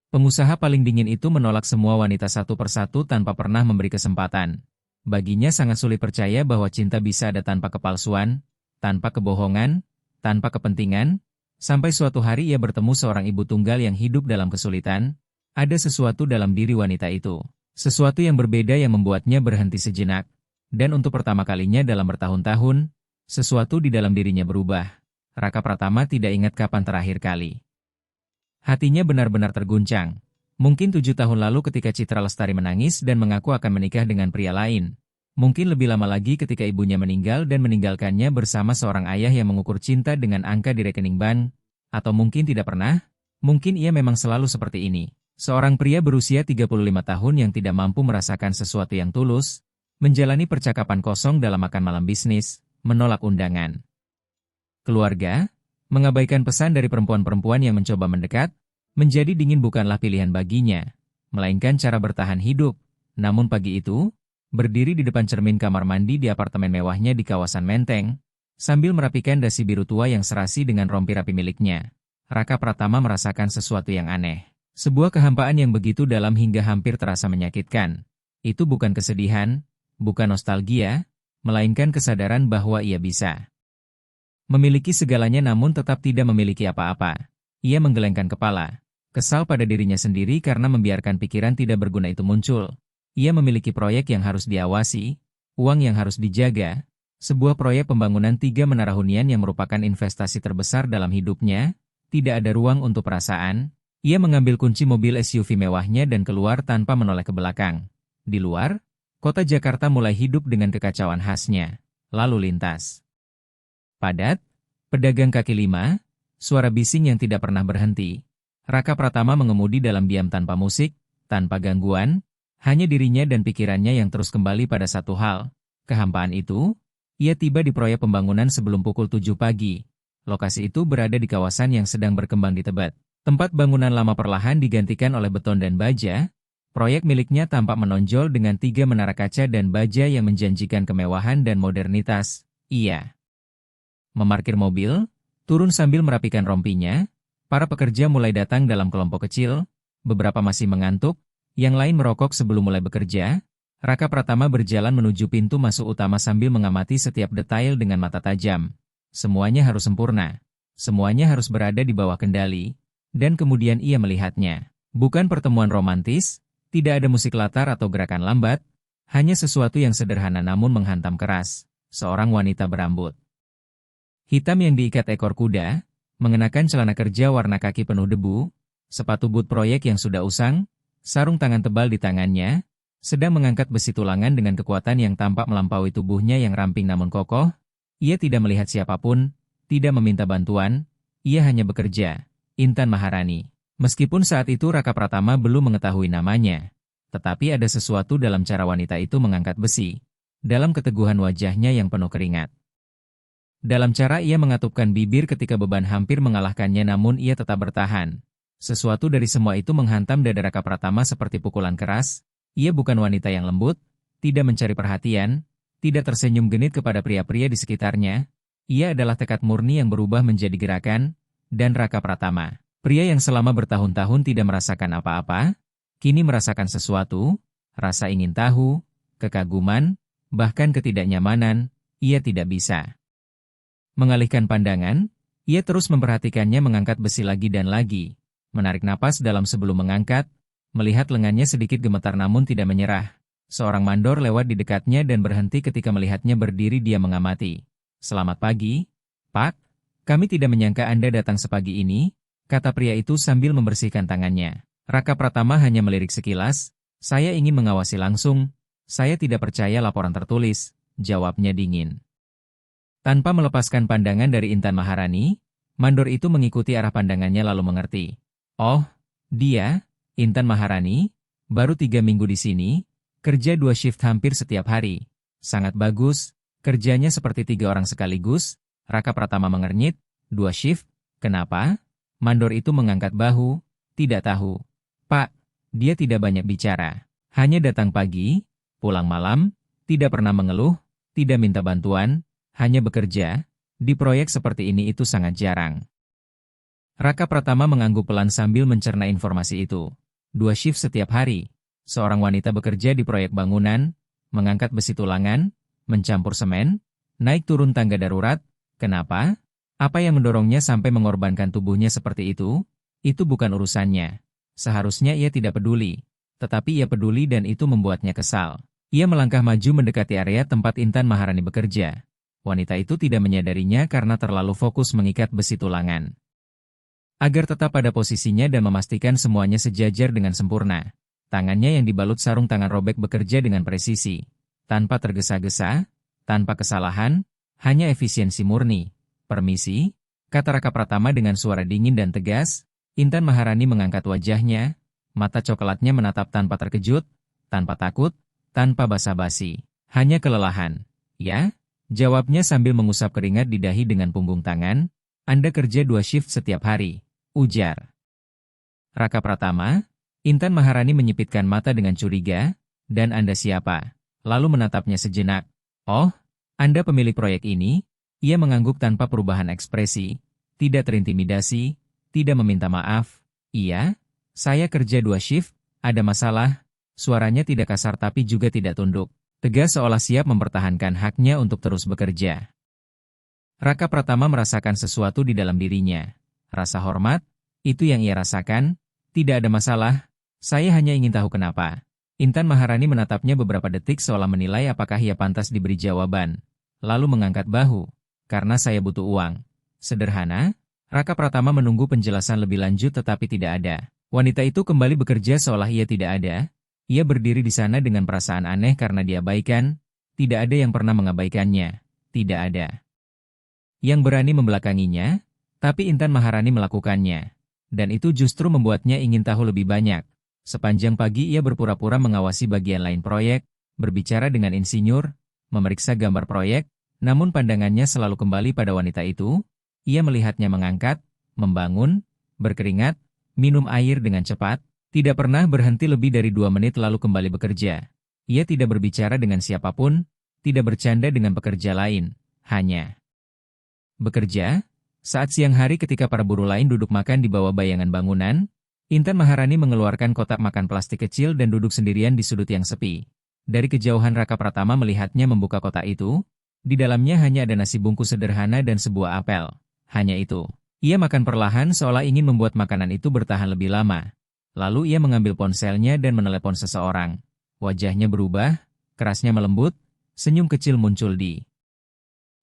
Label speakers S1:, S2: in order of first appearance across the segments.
S1: Pengusaha paling dingin itu menolak semua wanita satu persatu tanpa pernah memberi kesempatan. Baginya sangat sulit percaya bahwa cinta bisa ada tanpa kepalsuan, tanpa kebohongan, tanpa kepentingan. Sampai suatu hari ia bertemu seorang ibu tunggal yang hidup dalam kesulitan. Ada sesuatu dalam diri wanita itu. Sesuatu yang berbeda yang membuatnya berhenti sejenak. Dan untuk pertama kalinya dalam bertahun-tahun, sesuatu di dalam dirinya berubah. Raka Pratama tidak ingat kapan terakhir kali. Hatinya benar-benar terguncang. Mungkin 7 tahun lalu ketika Citra Lestari menangis dan mengaku akan menikah dengan pria lain. Mungkin lebih lama lagi ketika ibunya meninggal dan meninggalkannya bersama seorang ayah yang mengukur cinta dengan angka di rekening bank. Atau mungkin tidak pernah. Mungkin ia memang selalu seperti ini. Seorang pria berusia 35 tahun yang tidak mampu merasakan sesuatu yang tulus, menjalani percakapan kosong dalam makan malam bisnis, menolak undangan keluarga, mengabaikan pesan dari perempuan-perempuan yang mencoba mendekat. Menjadi dingin bukanlah pilihan baginya, melainkan cara bertahan hidup. Namun pagi itu, berdiri di depan cermin kamar mandi di apartemen mewahnya di kawasan Menteng, sambil merapikan dasi biru tua yang serasi dengan rompi rapi miliknya, Raka Pratama merasakan sesuatu yang aneh. Sebuah kehampaan yang begitu dalam hingga hampir terasa menyakitkan. Itu bukan kesedihan, bukan nostalgia, melainkan kesadaran bahwa ia bisa memiliki segalanya namun tetap tidak memiliki apa-apa. Ia menggelengkan kepala. Kesal pada dirinya sendiri karena membiarkan pikiran tidak berguna itu muncul. Ia memiliki proyek yang harus diawasi, uang yang harus dijaga, sebuah proyek pembangunan 3 menara hunian yang merupakan investasi terbesar dalam hidupnya, tidak ada ruang untuk perasaan. Ia mengambil kunci mobil SUV mewahnya dan keluar tanpa menoleh ke belakang. Di luar, kota Jakarta mulai hidup dengan kekacauan khasnya. Lalu lintas padat, pedagang kaki lima, suara bising yang tidak pernah berhenti. Raka Pratama mengemudi dalam diam tanpa musik, tanpa gangguan, hanya dirinya dan pikirannya yang terus kembali pada satu hal. Kehampaan itu, ia tiba di proyek pembangunan sebelum pukul 7 pagi. Lokasi itu berada di kawasan yang sedang berkembang di Tebet. Tempat bangunan lama perlahan digantikan oleh beton dan baja. Proyek miliknya tampak menonjol dengan 3 menara kaca dan baja yang menjanjikan kemewahan dan modernitas. Ia memarkir mobil, turun sambil merapikan rompinya. Para pekerja mulai datang dalam kelompok kecil, beberapa masih mengantuk, yang lain merokok sebelum mulai bekerja. Raka Pratama berjalan menuju pintu masuk utama sambil mengamati setiap detail dengan mata tajam. Semuanya harus sempurna. Semuanya harus berada di bawah kendali. Dan kemudian ia melihatnya. Bukan pertemuan romantis, tidak ada musik latar atau gerakan lambat, hanya sesuatu yang sederhana namun menghantam keras. Seorang wanita berambut hitam yang diikat ekor kuda, mengenakan celana kerja warna kaki penuh debu, sepatu boot proyek yang sudah usang, sarung tangan tebal di tangannya, sedang mengangkat besi tulangan dengan kekuatan yang tampak melampaui tubuhnya yang ramping namun kokoh. Ia tidak melihat siapapun, tidak meminta bantuan, ia hanya bekerja. Intan Maharani. Meskipun saat itu Raka Pratama belum mengetahui namanya, tetapi ada sesuatu dalam cara wanita itu mengangkat besi, dalam keteguhan wajahnya yang penuh keringat. Dalam cara ia mengatupkan bibir ketika beban hampir mengalahkannya namun ia tetap bertahan. Sesuatu dari semua itu menghantam dada Raka Pratama seperti pukulan keras. Ia bukan wanita yang lembut, tidak mencari perhatian, tidak tersenyum genit kepada pria-pria di sekitarnya. Ia adalah tekad murni yang berubah menjadi gerakan, dan Raka Pratama, pria yang selama bertahun-tahun tidak merasakan apa-apa, kini merasakan sesuatu, rasa ingin tahu, kekaguman, bahkan ketidaknyamanan. Ia tidak bisa mengalihkan pandangan, ia terus memperhatikannya mengangkat besi lagi dan lagi, menarik napas dalam sebelum mengangkat, melihat lengannya sedikit gemetar namun tidak menyerah. Seorang mandor lewat di dekatnya dan berhenti ketika melihatnya berdiri dia mengamati. "Selamat pagi, Pak. Kami tidak menyangka Anda datang sepagi ini," kata pria itu sambil membersihkan tangannya. Raka Pratama hanya melirik sekilas. "Saya ingin mengawasi langsung. Saya tidak percaya laporan tertulis," jawabnya dingin. Tanpa melepaskan pandangan dari Intan Maharani, mandor itu mengikuti arah pandangannya lalu mengerti. "Oh, dia, Intan Maharani, baru 3 minggu di sini, kerja 2 shift hampir setiap hari. Sangat bagus, kerjanya seperti 3 orang sekaligus." Raka Pratama mengernyit. 2 shift? Kenapa? Mandor itu mengangkat bahu. "Tidak tahu, Pak. Dia tidak banyak bicara. Hanya datang pagi, pulang malam, tidak pernah mengeluh, tidak minta bantuan. Hanya bekerja, di proyek seperti ini itu sangat jarang." Raka Pratama mengangguk pelan sambil mencerna informasi itu. 2 shift setiap hari. Seorang wanita bekerja di proyek bangunan, mengangkat besi tulangan, mencampur semen, naik turun tangga darurat. Kenapa? Apa yang mendorongnya sampai mengorbankan tubuhnya seperti itu? Itu bukan urusannya. Seharusnya ia tidak peduli. Tetapi ia peduli dan itu membuatnya kesal. Ia melangkah maju mendekati area tempat Intan Maharani bekerja. Wanita itu tidak menyadarinya karena terlalu fokus mengikat besi tulangan. Agar tetap pada posisinya dan memastikan semuanya sejajar dengan sempurna. Tangannya yang dibalut sarung tangan robek bekerja dengan presisi. Tanpa tergesa-gesa, tanpa kesalahan, hanya efisiensi murni. Permisi, kata Raka Pratama dengan suara dingin dan tegas. Intan Maharani mengangkat wajahnya, mata coklatnya menatap tanpa terkejut, tanpa takut, tanpa basa-basi. Hanya kelelahan. Ya? Jawabnya sambil mengusap keringat di dahi dengan punggung tangan. Anda kerja 2 shift setiap hari, ujar Raka Pratama. Intan Maharani menyipitkan mata dengan curiga. Dan Anda siapa? Lalu menatapnya sejenak. Oh, Anda pemilik proyek ini? Ia mengangguk tanpa perubahan ekspresi. Tidak terintimidasi, tidak meminta maaf. Iya, saya kerja 2 shift, ada masalah? Suaranya tidak kasar tapi juga tidak tunduk. Tegas seolah siap mempertahankan haknya untuk terus bekerja. Raka Pratama merasakan sesuatu di dalam dirinya. Rasa hormat, itu yang ia rasakan. Tidak ada masalah, saya hanya ingin tahu kenapa. Intan Maharani menatapnya beberapa detik seolah menilai apakah ia pantas diberi jawaban. Lalu mengangkat bahu. Karena saya butuh uang. Sederhana, Raka Pratama menunggu penjelasan lebih lanjut tetapi tidak ada. Wanita itu kembali bekerja seolah ia tidak ada. Ia berdiri di sana dengan perasaan aneh karena diabaikan. Tidak ada yang pernah mengabaikannya. Tidak ada yang berani membelakanginya, tapi Intan Maharani melakukannya. Dan itu justru membuatnya ingin tahu lebih banyak. Sepanjang pagi ia berpura-pura mengawasi bagian lain proyek, berbicara dengan insinyur, memeriksa gambar proyek, namun pandangannya selalu kembali pada wanita itu. Ia melihatnya mengangkat, membangun, berkeringat, minum air dengan cepat, tidak pernah berhenti lebih dari 2 menit lalu kembali bekerja. Ia tidak berbicara dengan siapapun, tidak bercanda dengan pekerja lain, hanya bekerja. Saat siang hari ketika para buruh lain duduk makan di bawah bayangan bangunan, Intan Maharani mengeluarkan kotak makan plastik kecil dan duduk sendirian di sudut yang sepi. Dari kejauhan Raka Pratama melihatnya membuka kotak itu. Di dalamnya hanya ada nasi bungkus sederhana dan sebuah apel. Hanya itu. Ia makan perlahan seolah ingin membuat makanan itu bertahan lebih lama. Lalu ia mengambil ponselnya dan menelepon seseorang. Wajahnya berubah, kerasnya melembut, senyum kecil muncul di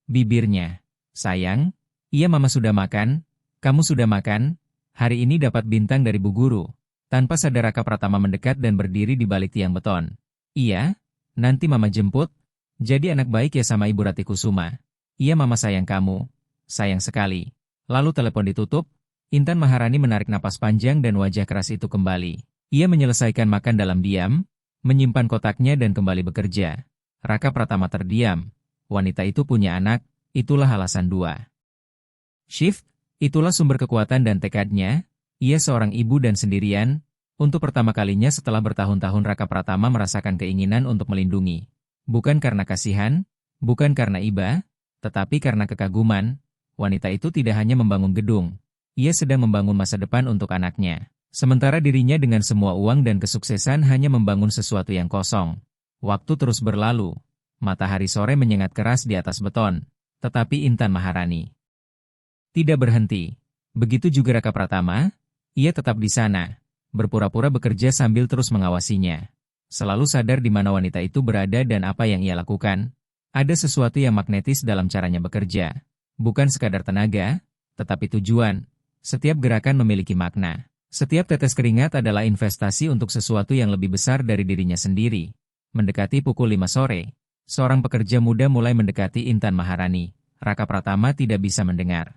S1: bibirnya. Sayang, iya mama sudah makan, kamu sudah makan, hari ini dapat bintang dari Bu Guru. Tanpa sadar Raka Pratama mendekat dan berdiri di balik tiang beton. Iya, nanti mama jemput, jadi anak baik ya sama Ibu Rati Kusuma. Iya mama sayang kamu, sayang sekali. Lalu telepon ditutup, Intan Maharani menarik napas panjang dan wajah keras itu kembali. Ia menyelesaikan makan dalam diam, menyimpan kotaknya dan kembali bekerja. Raka Pratama terdiam. Wanita itu punya anak, itulah alasan 2 shift, itulah sumber kekuatan dan tekadnya. Ia seorang ibu dan sendirian. Untuk pertama kalinya setelah bertahun-tahun Raka Pratama merasakan keinginan untuk melindungi. Bukan karena kasihan, bukan karena iba, tetapi karena kekaguman. Wanita itu tidak hanya membangun gedung. Ia sedang membangun masa depan untuk anaknya. Sementara dirinya dengan semua uang dan kesuksesan hanya membangun sesuatu yang kosong. Waktu terus berlalu. Matahari sore menyengat keras di atas beton. Tetapi Intan Maharani tidak berhenti. Begitu juga Raka Pratama, ia tetap di sana, berpura-pura bekerja sambil terus mengawasinya. Selalu sadar di mana wanita itu berada dan apa yang ia lakukan. Ada sesuatu yang magnetis dalam caranya bekerja. Bukan sekadar tenaga, tetapi tujuan. Setiap gerakan memiliki makna. Setiap tetes keringat adalah investasi untuk sesuatu yang lebih besar dari dirinya sendiri. Mendekati pukul 5 sore, seorang pekerja muda mulai mendekati Intan Maharani. Raka Pratama tidak bisa mendengar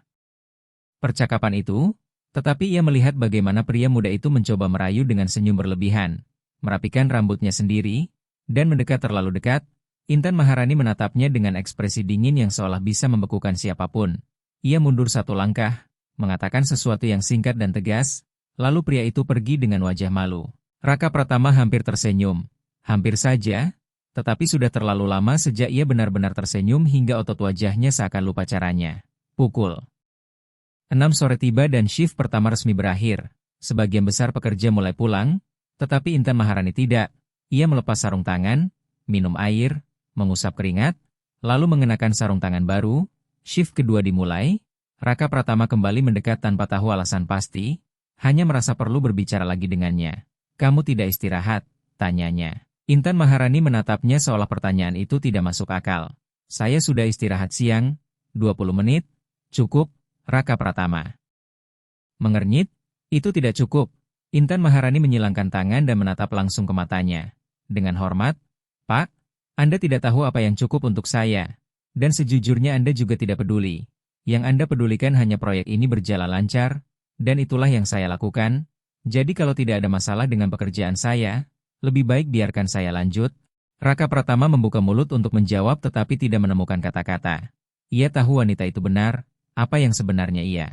S1: percakapan itu, tetapi ia melihat bagaimana pria muda itu mencoba merayu dengan senyum berlebihan, merapikan rambutnya sendiri, dan mendekat terlalu dekat. Intan Maharani menatapnya dengan ekspresi dingin yang seolah bisa membekukan siapapun. Ia mundur 1 langkah, mengatakan sesuatu yang singkat dan tegas, lalu pria itu pergi dengan wajah malu. Raka Pratama hampir tersenyum. Hampir saja, tetapi sudah terlalu lama sejak ia benar-benar tersenyum hingga otot wajahnya seakan lupa caranya. Pukul 6 sore tiba dan shift pertama resmi berakhir. Sebagian besar pekerja mulai pulang, tetapi Intan Maharani tidak. Ia melepas sarung tangan, minum air, mengusap keringat, lalu mengenakan sarung tangan baru. Shift kedua dimulai. Raka Pratama kembali mendekat tanpa tahu alasan pasti, hanya merasa perlu berbicara lagi dengannya. "Kamu tidak istirahat?" tanyanya. Intan Maharani menatapnya seolah pertanyaan itu tidak masuk akal. "Saya sudah istirahat siang, 20 menit, cukup." Raka Pratama mengernyit, "Itu tidak cukup." Intan Maharani menyilangkan tangan dan menatap langsung ke matanya. Dengan hormat, "Pak, Anda tidak tahu apa yang cukup untuk saya. Dan sejujurnya Anda juga tidak peduli. Yang Anda pedulikan hanya proyek ini berjalan lancar, dan itulah yang saya lakukan. Jadi kalau tidak ada masalah dengan pekerjaan saya, lebih baik biarkan saya lanjut." Raka Pratama membuka mulut untuk menjawab tetapi tidak menemukan kata-kata. Ia tahu wanita itu benar, apa yang sebenarnya ia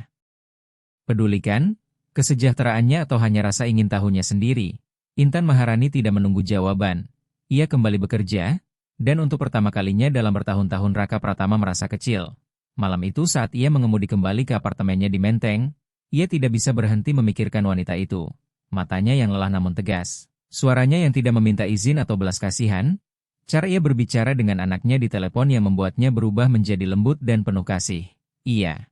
S1: pedulikan, kesejahteraannya atau hanya rasa ingin tahunya sendiri. Intan Maharani tidak menunggu jawaban. Ia kembali bekerja, dan untuk pertama kalinya dalam bertahun-tahun Raka Pratama merasa kecil. Malam itu saat ia mengemudi kembali ke apartemennya di Menteng, ia tidak bisa berhenti memikirkan wanita itu. Matanya yang lelah namun tegas. Suaranya yang tidak meminta izin atau belas kasihan. Cara ia berbicara dengan anaknya di telepon yang membuatnya berubah menjadi lembut dan penuh kasih. Ia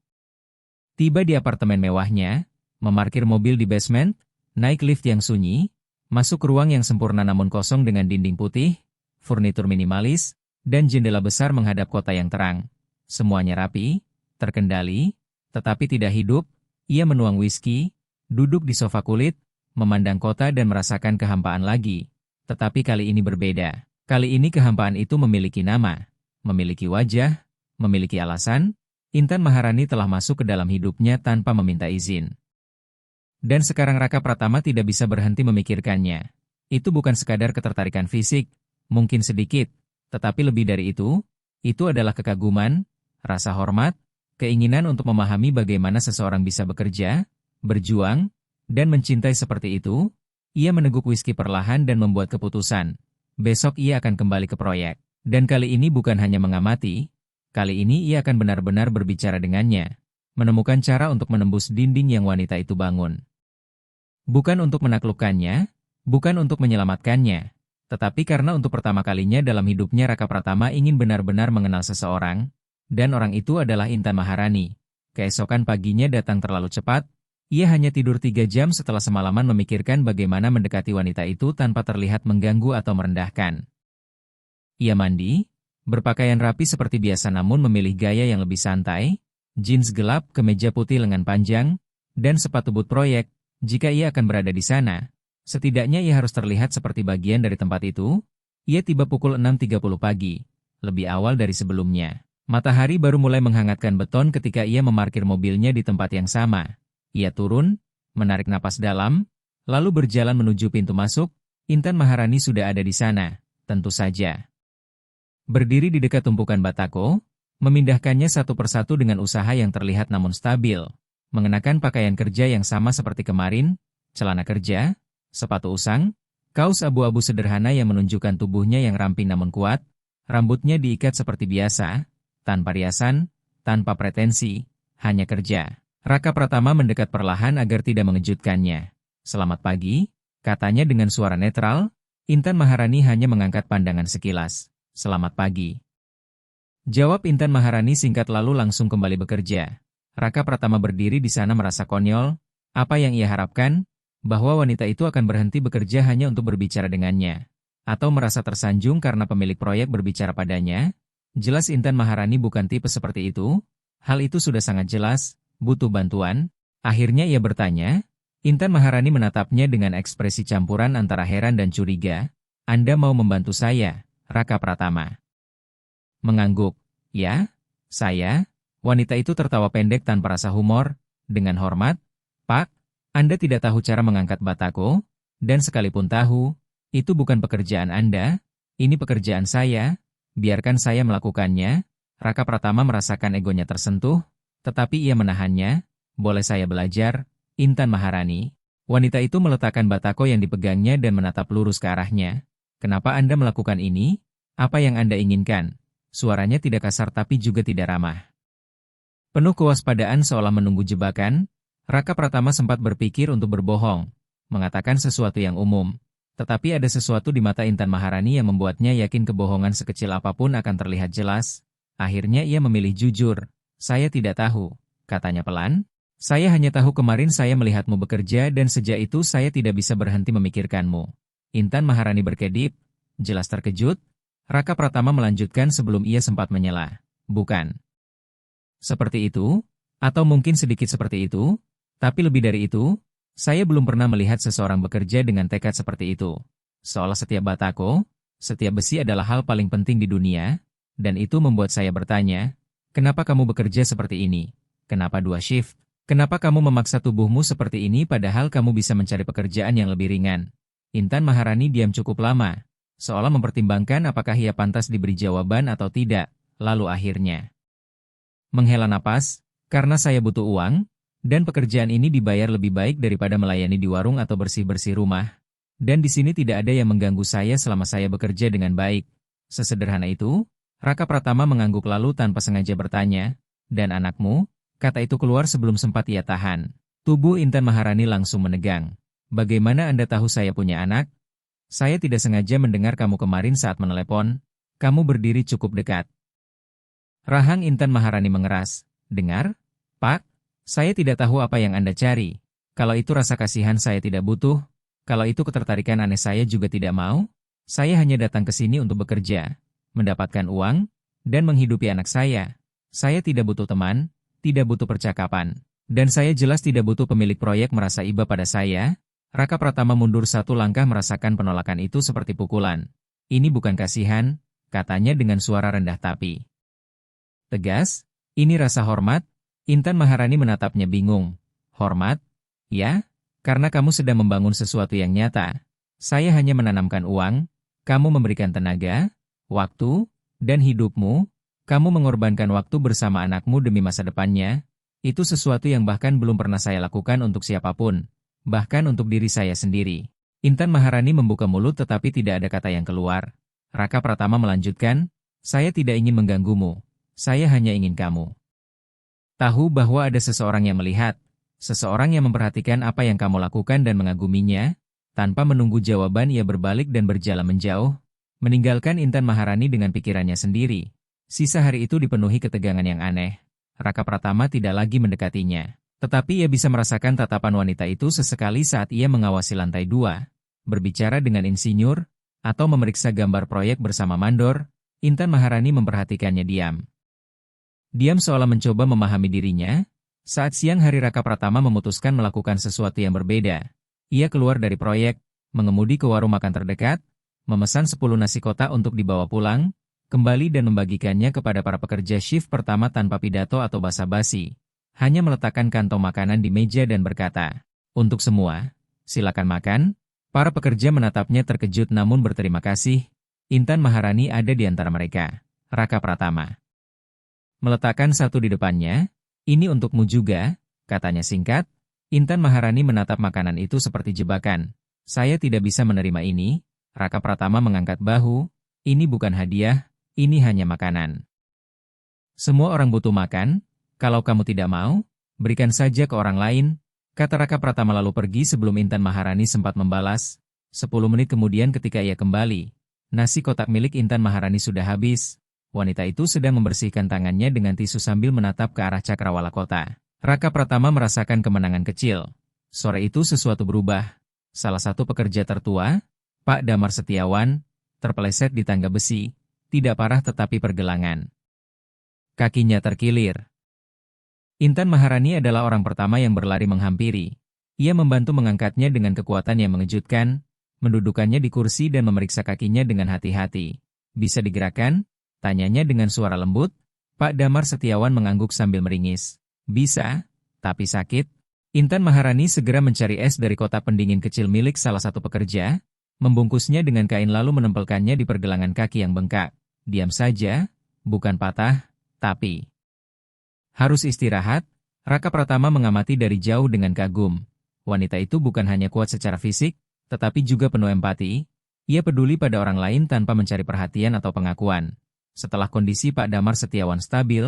S1: tiba di apartemen mewahnya, memarkir mobil di basement, naik lift yang sunyi, masuk ruang yang sempurna namun kosong dengan dinding putih, furnitur minimalis, dan jendela besar menghadap kota yang terang. Semuanya rapi, terkendali, tetapi tidak hidup. Ia menuang whisky, duduk di sofa kulit, memandang kota dan merasakan kehampaan lagi. Tetapi kali ini berbeda. Kali ini kehampaan itu memiliki nama, memiliki wajah, memiliki alasan. Intan Maharani telah masuk ke dalam hidupnya tanpa meminta izin. Dan sekarang Raka Pratama tidak bisa berhenti memikirkannya. Itu bukan sekadar ketertarikan fisik, mungkin sedikit, tetapi lebih dari itu adalah kekaguman, rasa hormat, keinginan untuk memahami bagaimana seseorang bisa bekerja, berjuang, dan mencintai seperti itu. Ia meneguk whisky perlahan dan membuat keputusan. Besok ia akan kembali ke proyek. Dan kali ini bukan hanya mengamati, kali ini ia akan benar-benar berbicara dengannya, menemukan cara untuk menembus dinding yang wanita itu bangun. Bukan untuk menaklukkannya, bukan untuk menyelamatkannya, tetapi karena untuk pertama kalinya dalam hidupnya Raka Pratama ingin benar-benar mengenal seseorang, dan orang itu adalah Intan Maharani. Keesokan paginya datang terlalu cepat, ia hanya tidur 3 jam setelah semalaman memikirkan bagaimana mendekati wanita itu tanpa terlihat mengganggu atau merendahkan. Ia mandi, berpakaian rapi seperti biasa namun memilih gaya yang lebih santai, jeans gelap, kemeja putih lengan panjang, dan sepatu boot proyek. Jika ia akan berada di sana, setidaknya ia harus terlihat seperti bagian dari tempat itu. Ia tiba pukul 6.30 pagi, lebih awal dari sebelumnya. Matahari baru mulai menghangatkan beton ketika ia memarkir mobilnya di tempat yang sama. Ia turun, menarik napas dalam, lalu berjalan menuju pintu masuk. Intan Maharani sudah ada di sana, tentu saja. Berdiri di dekat tumpukan batako, memindahkannya satu persatu dengan usaha yang terlihat namun stabil. Mengenakan pakaian kerja yang sama seperti kemarin, celana kerja, sepatu usang, kaos abu-abu sederhana yang menunjukkan tubuhnya yang ramping namun kuat, rambutnya diikat seperti biasa, tanpa riasan, tanpa pretensi, hanya kerja. Raka Pratama mendekat perlahan agar tidak mengejutkannya. "Selamat pagi," katanya dengan suara netral. Intan Maharani hanya mengangkat pandangan sekilas. "Selamat pagi," jawab Intan Maharani singkat lalu langsung kembali bekerja. Raka Pratama berdiri di sana merasa konyol. Apa yang ia harapkan? Bahwa wanita itu akan berhenti bekerja hanya untuk berbicara dengannya. Atau merasa tersanjung karena pemilik proyek berbicara padanya? Jelas Intan Maharani bukan tipe seperti itu. Hal itu sudah sangat jelas, butuh bantuan. Akhirnya ia bertanya. Intan Maharani menatapnya dengan ekspresi campuran antara heran dan curiga. "Anda mau membantu saya?" Raka Pratama mengangguk. "Ya, saya." Wanita itu tertawa pendek tanpa rasa humor. Dengan hormat, "Pak, Anda tidak tahu cara mengangkat batako? Dan sekalipun tahu, itu bukan pekerjaan Anda. Ini pekerjaan saya. Biarkan saya melakukannya." Raka Pratama merasakan egonya tersentuh, tetapi ia menahannya. "Boleh saya belajar, Intan Maharani?" Wanita itu meletakkan batako yang dipegangnya dan menatap lurus ke arahnya. "Kenapa Anda melakukan ini? Apa yang Anda inginkan?" Suaranya tidak kasar tapi juga tidak ramah. Penuh kewaspadaan seolah menunggu jebakan, Raka Pratama sempat berpikir untuk berbohong, mengatakan sesuatu yang umum. Tetapi ada sesuatu di mata Intan Maharani yang membuatnya yakin kebohongan sekecil apapun akan terlihat jelas. Akhirnya ia memilih jujur. Saya tidak tahu, katanya pelan. Saya hanya tahu kemarin saya melihatmu bekerja dan sejak itu saya tidak bisa berhenti memikirkanmu. Intan Maharani berkedip, jelas terkejut. Raka Pratama melanjutkan sebelum ia sempat menyela. Bukan seperti itu, atau mungkin sedikit seperti itu, tapi lebih dari itu, saya belum pernah melihat seseorang bekerja dengan tekad seperti itu. Seolah setiap batako, setiap besi adalah hal paling penting di dunia, dan itu membuat saya bertanya, kenapa kamu bekerja seperti ini? Kenapa 2 shift? Kenapa kamu memaksa tubuhmu seperti ini padahal kamu bisa mencari pekerjaan yang lebih ringan? Intan Maharani diam cukup lama, seolah mempertimbangkan apakah ia pantas diberi jawaban atau tidak, lalu akhirnya menghela napas, karena saya butuh uang, dan pekerjaan ini dibayar lebih baik daripada melayani di warung atau bersih-bersih rumah. Dan di sini tidak ada yang mengganggu saya selama saya bekerja dengan baik. Sesederhana itu, Raka Pratama mengangguk lalu tanpa sengaja bertanya, dan anakmu? Kata itu keluar sebelum sempat ia tahan. Tubuh Intan Maharani langsung menegang. Bagaimana Anda tahu saya punya anak? Saya tidak sengaja mendengar kamu kemarin saat menelepon. Kamu berdiri cukup dekat. Rahang Intan Maharani mengeras. Dengar? Pak, saya tidak tahu apa yang Anda cari. Kalau itu rasa kasihan saya tidak butuh. Kalau itu ketertarikan aneh saya juga tidak mau. Saya hanya datang ke sini untuk bekerja, mendapatkan uang, dan menghidupi anak saya. Saya tidak butuh teman, tidak butuh percakapan. Dan saya jelas tidak butuh pemilik proyek merasa iba pada saya. Raka Pratama mundur 1 langkah merasakan penolakan itu seperti pukulan. Ini bukan kasihan, katanya dengan suara rendah tapi tegas, ini rasa hormat. Intan Maharani menatapnya bingung. Hormat? Ya, karena kamu sedang membangun sesuatu yang nyata. Saya hanya menanamkan uang, kamu memberikan tenaga, waktu, dan hidupmu. Kamu mengorbankan waktu bersama anakmu demi masa depannya. Itu sesuatu yang bahkan belum pernah saya lakukan untuk siapapun, bahkan untuk diri saya sendiri. Intan Maharani membuka mulut tetapi tidak ada kata yang keluar. Raka Pratama melanjutkan, saya tidak ingin mengganggumu. Saya hanya ingin kamu tahu bahwa ada seseorang yang melihat, seseorang yang memperhatikan apa yang kamu lakukan dan mengaguminya. Tanpa menunggu jawaban ia berbalik dan berjalan menjauh, meninggalkan Intan Maharani dengan pikirannya sendiri. Sisa hari itu dipenuhi ketegangan yang aneh. Raka Pratama tidak lagi mendekatinya, tetapi ia bisa merasakan tatapan wanita itu sesekali saat ia mengawasi lantai 2, berbicara dengan insinyur, atau memeriksa gambar proyek bersama mandor. Intan Maharani memperhatikannya diam. Diam seolah mencoba memahami dirinya. Saat siang hari Raka Pratama memutuskan melakukan sesuatu yang berbeda. Ia keluar dari proyek, mengemudi ke warung makan terdekat, memesan 10 nasi kotak untuk dibawa pulang, kembali dan membagikannya kepada para pekerja shift pertama tanpa pidato atau basa-basi. Hanya meletakkan kantong makanan di meja dan berkata, untuk semua, silakan makan. Para pekerja menatapnya terkejut namun berterima kasih. Intan Maharani ada di antara mereka. Raka Pratama meletakkan satu di depannya. Ini untukmu juga, katanya singkat. Intan Maharani menatap makanan itu seperti jebakan. Saya tidak bisa menerima ini. Raka Pratama mengangkat bahu. Ini bukan hadiah, ini hanya makanan. Semua orang butuh makan. Kalau kamu tidak mau, berikan saja ke orang lain. Kata Raka Pratama lalu pergi sebelum Intan Maharani sempat membalas. 10 menit kemudian ketika ia kembali, nasi kotak milik Intan Maharani sudah habis. Wanita itu sedang membersihkan tangannya dengan tisu sambil menatap ke arah cakrawala kota. Raka Pratama merasakan kemenangan kecil. Sore itu sesuatu berubah. Salah satu pekerja tertua, Pak Damar Setiawan, terpeleset di tangga besi. Tidak parah tetapi pergelangan. Kakinya terkilir. Intan Maharani adalah orang pertama yang berlari menghampiri. Ia membantu mengangkatnya dengan kekuatan yang mengejutkan, mendudukannya di kursi dan memeriksa kakinya dengan hati-hati. Bisa digerakkan? Tanyanya dengan suara lembut. Pak Damar Setiawan mengangguk sambil meringis. Bisa, tapi sakit. Intan Maharani segera mencari es dari kotak pendingin kecil milik salah satu pekerja, membungkusnya dengan kain lalu menempelkannya di pergelangan kaki yang bengkak. Diam saja, bukan patah, tapi harus istirahat. Raka Pratama mengamati dari jauh dengan kagum. Wanita itu bukan hanya kuat secara fisik, tetapi juga penuh empati. Ia peduli pada orang lain tanpa mencari perhatian atau pengakuan. Setelah kondisi Pak Damar Setiawan stabil,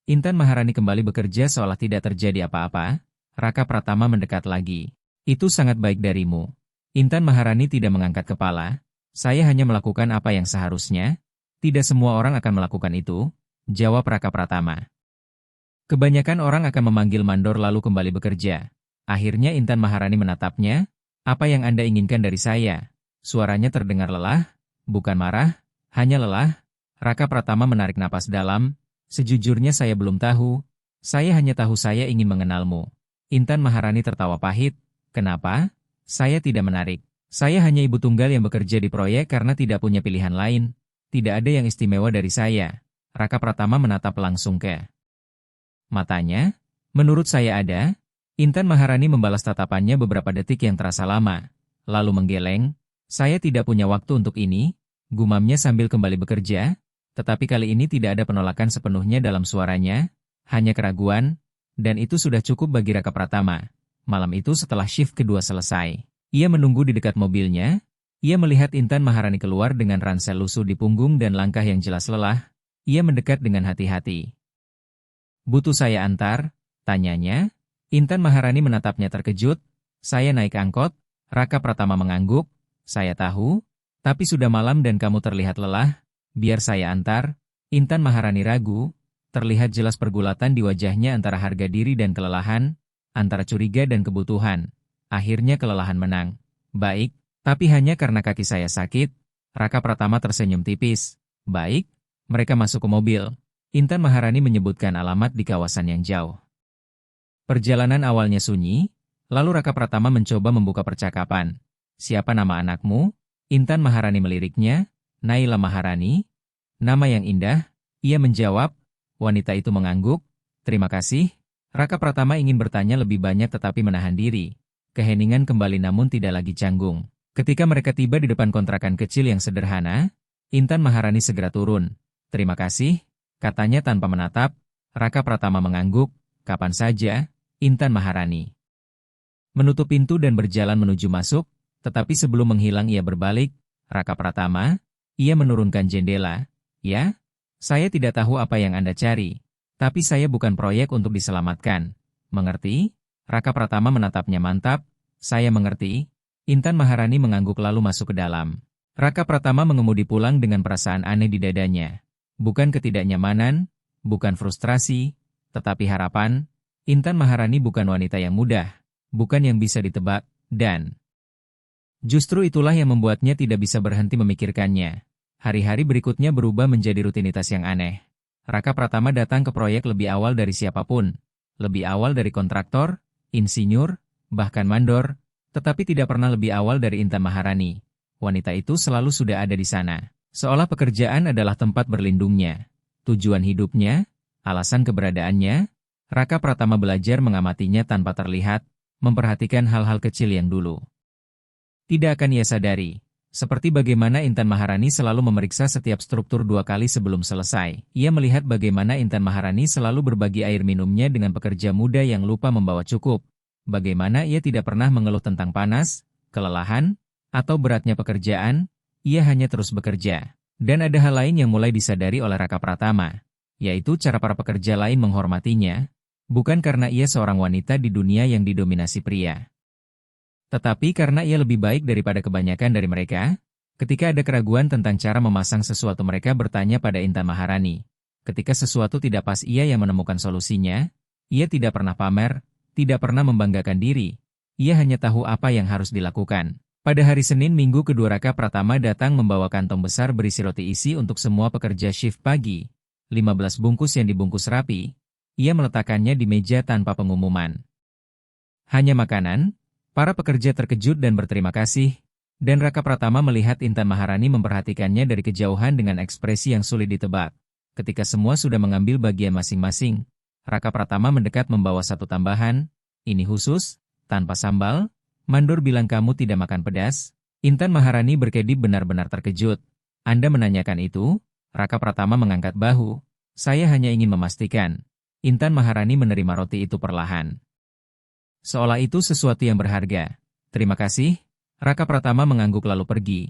S1: Intan Maharani kembali bekerja seolah tidak terjadi apa-apa. Raka Pratama mendekat lagi. Itu sangat baik darimu. Intan Maharani tidak mengangkat kepala. Saya hanya melakukan apa yang seharusnya. Tidak semua orang akan melakukan itu, jawab Raka Pratama. Kebanyakan orang akan memanggil mandor lalu kembali bekerja. Akhirnya Intan Maharani menatapnya. Apa yang Anda inginkan dari saya? Suaranya terdengar lelah, bukan marah, hanya lelah. Raka Pratama menarik napas dalam. Sejujurnya saya belum tahu. Saya hanya tahu saya ingin mengenalmu. Intan Maharani tertawa pahit. Kenapa? Saya tidak menarik. Saya hanya ibu tunggal yang bekerja di proyek karena tidak punya pilihan lain. Tidak ada yang istimewa dari saya. Raka Pratama menatap langsung ke matanya. Menurut saya ada. Intan Maharani membalas tatapannya beberapa detik yang terasa lama. Lalu menggeleng. Saya tidak punya waktu untuk ini. Gumamnya sambil kembali bekerja. Tetapi kali ini tidak ada penolakan sepenuhnya dalam suaranya. Hanya keraguan. Dan itu sudah cukup bagi Raka Pratama. Malam itu setelah shift kedua selesai. Ia menunggu di dekat mobilnya. Ia melihat Intan Maharani keluar dengan ransel lusuh di punggung dan langkah yang jelas lelah. Ia mendekat dengan hati-hati. Butuh saya antar? Tanyanya. Intan Maharani menatapnya terkejut. Saya naik angkot. Raka Pratama mengangguk. Saya tahu. Tapi sudah malam dan kamu terlihat lelah. Biar saya antar. Intan Maharani ragu. Terlihat jelas pergulatan di wajahnya antara harga diri dan kelelahan. Antara curiga dan kebutuhan. Akhirnya kelelahan menang. Baik, tapi hanya karena kaki saya sakit. Raka Pratama tersenyum tipis. Baik, mereka masuk ke mobil. Intan Maharani menyebutkan alamat di kawasan yang jauh. Perjalanan awalnya sunyi, lalu Raka Pratama mencoba membuka percakapan. Siapa nama anakmu? Intan Maharani meliriknya. Naila Maharani. Nama yang indah. Ia menjawab. Wanita itu mengangguk. Terima kasih. Raka Pratama ingin bertanya lebih banyak tetapi menahan diri. Keheningan kembali namun tidak lagi canggung. Ketika mereka tiba di depan kontrakan kecil yang sederhana, Intan Maharani segera turun. Terima kasih, katanya tanpa menatap. Raka Pratama mengangguk. Kapan saja, Intan Maharani menutup pintu dan berjalan menuju masuk, tetapi sebelum menghilang ia berbalik. Raka Pratama, ia menurunkan jendela. Ya, saya tidak tahu apa yang Anda cari, tapi saya bukan proyek untuk diselamatkan. Mengerti? Raka Pratama menatapnya mantap. Saya mengerti. Intan Maharani mengangguk lalu masuk ke dalam. Raka Pratama mengemudi pulang dengan perasaan aneh di dadanya. Bukan ketidaknyamanan, bukan frustrasi, tetapi harapan. Intan Maharani bukan wanita yang mudah, bukan yang bisa ditebak, dan justru itulah yang membuatnya tidak bisa berhenti memikirkannya. Hari-hari berikutnya berubah menjadi rutinitas yang aneh. Raka Pratama datang ke proyek lebih awal dari siapapun. Lebih awal dari kontraktor, insinyur, bahkan mandor, tetapi tidak pernah lebih awal dari Intan Maharani. Wanita itu selalu sudah ada di sana. Seolah pekerjaan adalah tempat berlindungnya. Tujuan hidupnya, alasan keberadaannya. Raka Pratama belajar mengamatinya tanpa terlihat, memperhatikan hal-hal kecil yang dulu tidak akan ia sadari. Seperti bagaimana Intan Maharani selalu memeriksa setiap struktur 2 kali sebelum selesai. Ia melihat bagaimana Intan Maharani selalu berbagi air minumnya dengan pekerja muda yang lupa membawa cukup. Bagaimana ia tidak pernah mengeluh tentang panas, kelelahan, atau beratnya pekerjaan. Ia hanya terus bekerja. Dan ada hal lain yang mulai disadari oleh Raka Pratama, yaitu cara para pekerja lain menghormatinya. Bukan karena ia seorang wanita di dunia yang didominasi pria, tetapi karena ia lebih baik daripada kebanyakan dari mereka. Ketika ada keraguan tentang cara memasang sesuatu, mereka bertanya pada Intan Maharani. Ketika sesuatu tidak pas, ia yang menemukan solusinya. Ia tidak pernah pamer, tidak pernah membanggakan diri. Ia hanya tahu apa yang harus dilakukan. Pada hari Senin minggu kedua, Raka Pratama datang membawa kantong besar berisi roti isi untuk semua pekerja shift pagi. 15 bungkus yang dibungkus rapi. Ia meletakkannya di meja tanpa pengumuman. Hanya makanan. Para pekerja terkejut dan berterima kasih. Dan Raka Pratama melihat Intan Maharani memperhatikannya dari kejauhan dengan ekspresi yang sulit ditebak. Ketika semua sudah mengambil bagian masing-masing, Raka Pratama mendekat membawa satu tambahan. Ini khusus, tanpa sambal. Mandor bilang kamu tidak makan pedas. Intan Maharani berkedip benar-benar terkejut. Anda menanyakan itu? Raka Pratama mengangkat bahu. Saya hanya ingin memastikan. Intan Maharani menerima roti itu perlahan. Seolah itu sesuatu yang berharga. Terima kasih. Raka Pratama mengangguk lalu pergi.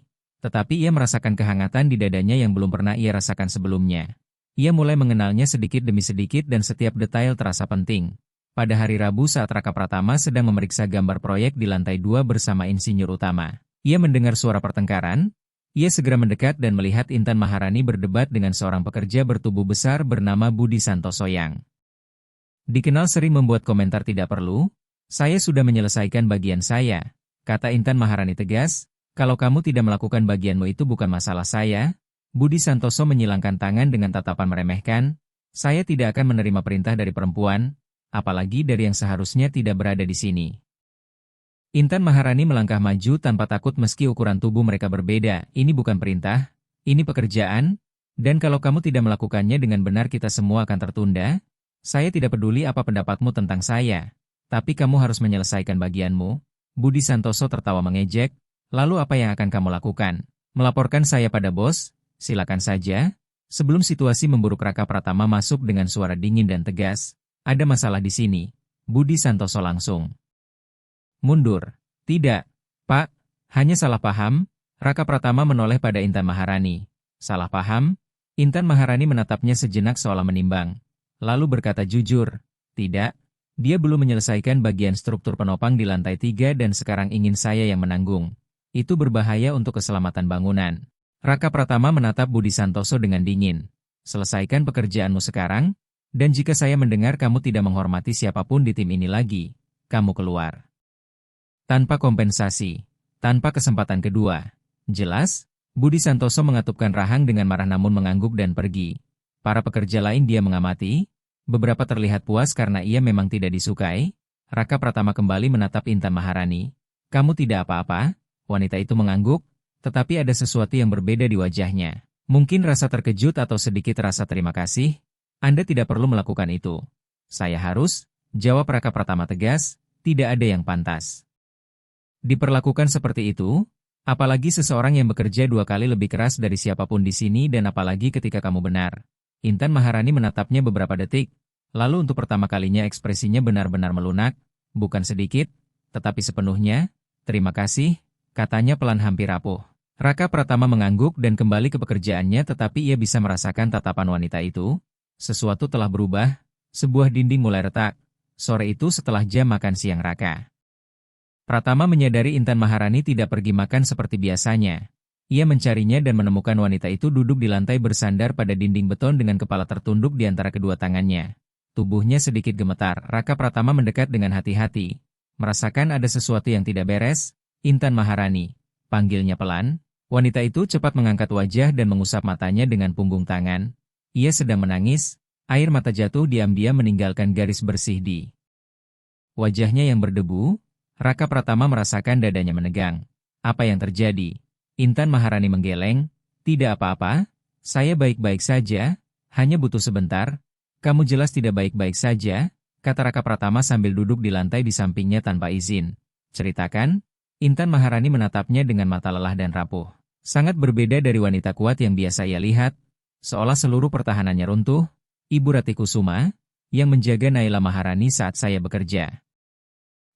S1: Tetapi ia merasakan kehangatan di dadanya yang belum pernah ia rasakan sebelumnya. Ia mulai mengenalnya sedikit demi sedikit dan setiap detail terasa penting. Pada hari Rabu saat Raka Pratama sedang memeriksa gambar proyek di lantai 2 bersama insinyur utama, ia mendengar suara pertengkaran. Ia segera mendekat dan melihat Intan Maharani berdebat dengan seorang pekerja bertubuh besar bernama Budi Santoso yang dikenal sering membuat komentar tidak perlu. Saya sudah menyelesaikan bagian saya, kata Intan Maharani tegas. Kalau kamu tidak melakukan bagianmu itu bukan masalah saya. Budi Santoso menyilangkan tangan dengan tatapan meremehkan. Saya tidak akan menerima perintah dari perempuan, apalagi dari yang seharusnya tidak berada di sini. Intan Maharani melangkah maju tanpa takut meski ukuran tubuh mereka berbeda. Ini bukan perintah, ini pekerjaan, dan kalau kamu tidak melakukannya dengan benar kita semua akan tertunda. Saya tidak peduli apa pendapatmu tentang saya, tapi kamu harus menyelesaikan bagianmu. Budi Santoso tertawa mengejek. Lalu apa yang akan kamu lakukan? Melaporkan saya pada bos? Silakan saja. Sebelum situasi memburuk Raka Pratama masuk dengan suara dingin dan tegas. Ada masalah di sini. Budi Santoso langsung mundur. Tidak, Pak, hanya salah paham. Raka Pratama menoleh pada Intan Maharani. Salah paham? Intan Maharani menatapnya sejenak seolah menimbang. Lalu berkata jujur, tidak, dia belum menyelesaikan bagian struktur penopang di lantai 3 dan sekarang ingin saya yang menanggung. Itu berbahaya untuk keselamatan bangunan. Raka Pratama menatap Budi Santoso dengan dingin. Selesaikan pekerjaanmu sekarang, dan jika saya mendengar kamu tidak menghormati siapapun di tim ini lagi, kamu keluar. Tanpa kompensasi, tanpa kesempatan kedua. Jelas, Budi Santoso mengatupkan rahang dengan marah namun mengangguk dan pergi. Para pekerja lain dia mengamati, beberapa terlihat puas karena ia memang tidak disukai. Raka Pratama kembali menatap Intan Maharani. Kamu tidak apa-apa? Wanita itu mengangguk, tetapi ada sesuatu yang berbeda di wajahnya. Mungkin rasa terkejut atau sedikit rasa terima kasih. Anda tidak perlu melakukan itu. Saya harus, jawab Raka Pratama tegas, tidak ada yang pantas diperlakukan seperti itu, apalagi seseorang yang bekerja 2 kali lebih keras dari siapapun di sini dan apalagi ketika kamu benar. Intan Maharani menatapnya beberapa detik, lalu untuk pertama kalinya ekspresinya benar-benar melunak, bukan sedikit, tetapi sepenuhnya. Terima kasih, katanya pelan hampir rapuh. Raka Pratama mengangguk dan kembali ke pekerjaannya tetapi ia bisa merasakan tatapan wanita itu. Sesuatu telah berubah, sebuah dinding mulai retak. Sore itu setelah jam makan siang Raka Pratama menyadari Intan Maharani tidak pergi makan seperti biasanya. Ia mencarinya dan menemukan wanita itu duduk di lantai bersandar pada dinding beton dengan kepala tertunduk di antara kedua tangannya. Tubuhnya sedikit gemetar. Raka Pratama mendekat dengan hati-hati. Merasakan ada sesuatu yang tidak beres. Intan Maharani, panggilnya pelan. Wanita itu cepat mengangkat wajah dan mengusap matanya dengan punggung tangan. Ia sedang menangis. Air mata jatuh diam-diam meninggalkan garis bersih di wajahnya yang berdebu. Raka Pratama merasakan dadanya menegang. Apa yang terjadi? Intan Maharani menggeleng. Tidak apa-apa, saya baik-baik saja, hanya butuh sebentar. Kamu jelas tidak baik-baik saja, kata Raka Pratama sambil duduk di lantai di sampingnya tanpa izin. Ceritakan? Intan Maharani menatapnya dengan mata lelah dan rapuh. Sangat berbeda dari wanita kuat yang biasa ia lihat, seolah seluruh pertahanannya runtuh. Ibu Rati Kusuma, yang menjaga Naila Maharani saat saya bekerja.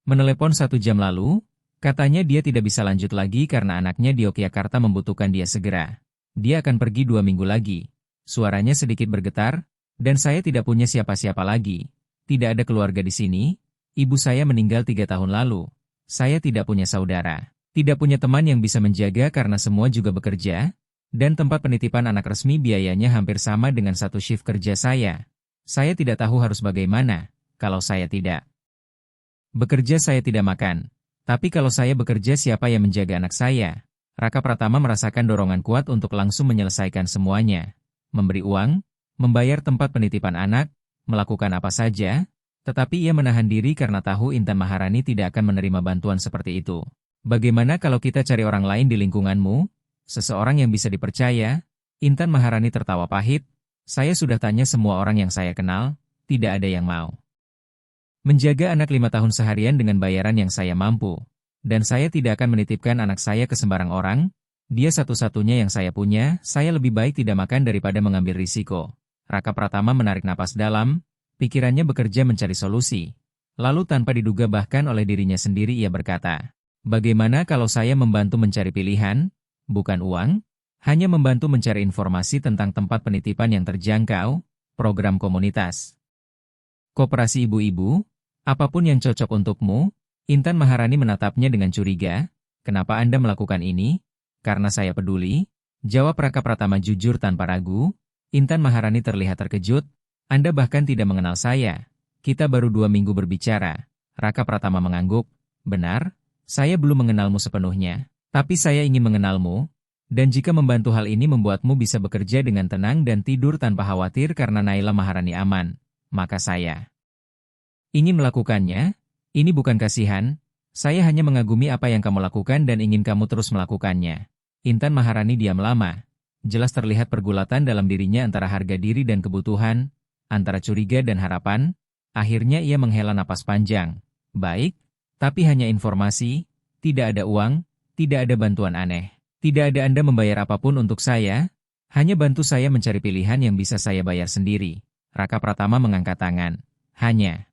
S1: Menelepon 1 jam lalu, katanya dia tidak bisa lanjut lagi karena anaknya di Yogyakarta membutuhkan dia segera. Dia akan pergi 2 minggu lagi. Suaranya sedikit bergetar, dan saya tidak punya siapa-siapa lagi. Tidak ada keluarga di sini. Ibu saya meninggal 3 tahun lalu. Saya tidak punya saudara. Tidak punya teman yang bisa menjaga karena semua juga bekerja. Dan tempat penitipan anak resmi biayanya hampir sama dengan 1 shift kerja saya. Saya tidak tahu harus bagaimana, kalau saya tidak bekerja saya tidak makan. Tapi kalau saya bekerja siapa yang menjaga anak saya? Raka Pratama merasakan dorongan kuat untuk langsung menyelesaikan semuanya. Memberi uang, membayar tempat penitipan anak, melakukan apa saja. Tetapi ia menahan diri karena tahu Intan Maharani tidak akan menerima bantuan seperti itu. Bagaimana kalau kita cari orang lain di lingkunganmu? Seseorang yang bisa dipercaya? Intan Maharani tertawa pahit. Saya sudah tanya semua orang yang saya kenal, tidak ada yang mau menjaga anak 5 tahun seharian dengan bayaran yang saya mampu. Dan saya tidak akan menitipkan anak saya ke sembarang orang. Dia satu-satunya yang saya punya, saya lebih baik tidak makan daripada mengambil risiko. Raka Pratama menarik napas dalam, pikirannya bekerja mencari solusi. Lalu tanpa diduga bahkan oleh dirinya sendiri ia berkata, bagaimana kalau saya membantu mencari pilihan? Bukan uang? Hanya membantu mencari informasi tentang tempat penitipan yang terjangkau, program komunitas. Koperasi ibu-ibu, apapun yang cocok untukmu. Intan Maharani menatapnya dengan curiga. Kenapa Anda melakukan ini? Karena saya peduli, jawab Raka Pratama jujur tanpa ragu. Intan Maharani terlihat terkejut. Anda bahkan tidak mengenal saya. Kita baru 2 minggu berbicara. Raka Pratama mengangguk. Benar, saya belum mengenalmu sepenuhnya. Tapi saya ingin mengenalmu. Dan jika membantu hal ini membuatmu bisa bekerja dengan tenang dan tidur tanpa khawatir karena Naila Maharani aman, maka saya ingin melakukannya. Ini bukan kasihan, saya hanya mengagumi apa yang kamu lakukan dan ingin kamu terus melakukannya. Intan Maharani diam lama. Jelas terlihat pergulatan dalam dirinya antara harga diri dan kebutuhan, antara curiga dan harapan. Akhirnya ia menghela napas panjang. Baik, tapi hanya informasi, tidak ada uang, tidak ada bantuan aneh. Tidak ada Anda membayar apapun untuk saya, hanya bantu saya mencari pilihan yang bisa saya bayar sendiri. Raka Pratama mengangkat tangan. Hanya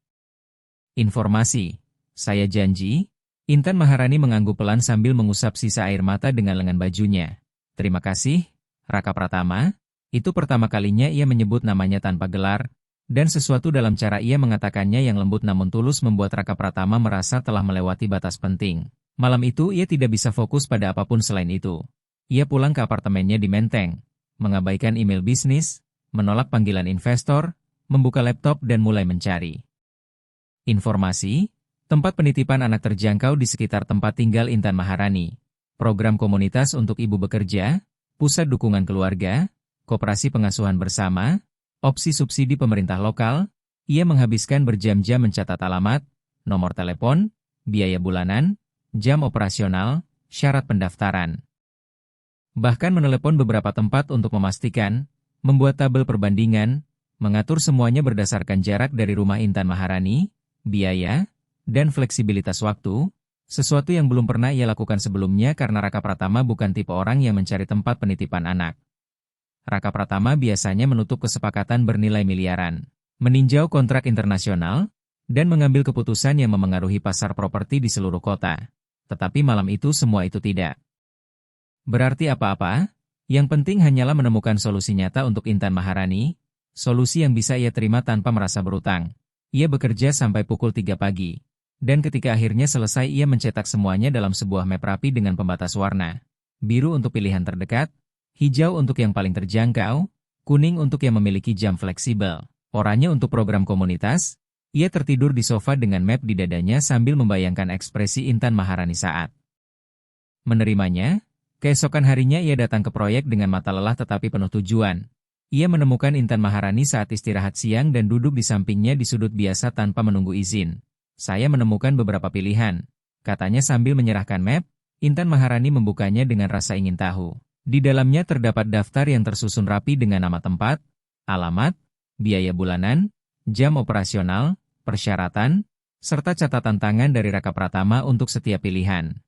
S1: informasi. Saya janji. Intan Maharani mengangguk pelan sambil mengusap sisa air mata dengan lengan bajunya. Terima kasih, Raka Pratama. Itu pertama kalinya ia menyebut namanya tanpa gelar, dan sesuatu dalam cara ia mengatakannya yang lembut namun tulus membuat Raka Pratama merasa telah melewati batas penting. Malam itu ia tidak bisa fokus pada apapun selain itu. Ia pulang ke apartemennya di Menteng, mengabaikan email bisnis, menolak panggilan investor, membuka laptop dan mulai mencari informasi, tempat penitipan anak terjangkau di sekitar tempat tinggal Intan Maharani, program komunitas untuk ibu bekerja, pusat dukungan keluarga, koperasi pengasuhan bersama, opsi subsidi pemerintah lokal. Ia menghabiskan berjam-jam mencatat alamat, nomor telepon, biaya bulanan, jam operasional, syarat pendaftaran. Bahkan menelepon beberapa tempat untuk memastikan, membuat tabel perbandingan, mengatur semuanya berdasarkan jarak dari rumah Intan Maharani, biaya, dan fleksibilitas waktu, sesuatu yang belum pernah ia lakukan sebelumnya karena Raka Pratama bukan tipe orang yang mencari tempat penitipan anak. Raka Pratama biasanya menutup kesepakatan bernilai miliaran, meninjau kontrak internasional, dan mengambil keputusan yang memengaruhi pasar properti di seluruh kota. Tetapi malam itu semua itu tidak berarti apa-apa. Yang penting hanyalah menemukan solusi nyata untuk Intan Maharani, solusi yang bisa ia terima tanpa merasa berutang. Ia bekerja sampai pukul 3 pagi. Dan ketika akhirnya selesai ia mencetak semuanya dalam sebuah map rapi dengan pembatas warna. Biru untuk pilihan terdekat, hijau untuk yang paling terjangkau, kuning untuk yang memiliki jam fleksibel, oranye untuk program komunitas. Ia tertidur di sofa dengan map di dadanya sambil membayangkan ekspresi Intan Maharani saat menerimanya. Keesokan harinya ia datang ke proyek dengan mata lelah tetapi penuh tujuan. Ia menemukan Intan Maharani saat istirahat siang dan duduk di sampingnya di sudut biasa tanpa menunggu izin. Saya menemukan beberapa pilihan, katanya sambil menyerahkan map. Intan Maharani membukanya dengan rasa ingin tahu. Di dalamnya terdapat daftar yang tersusun rapi dengan nama tempat, alamat, biaya bulanan, jam operasional, persyaratan, serta catatan tangan dari Raka Pratama untuk setiap pilihan.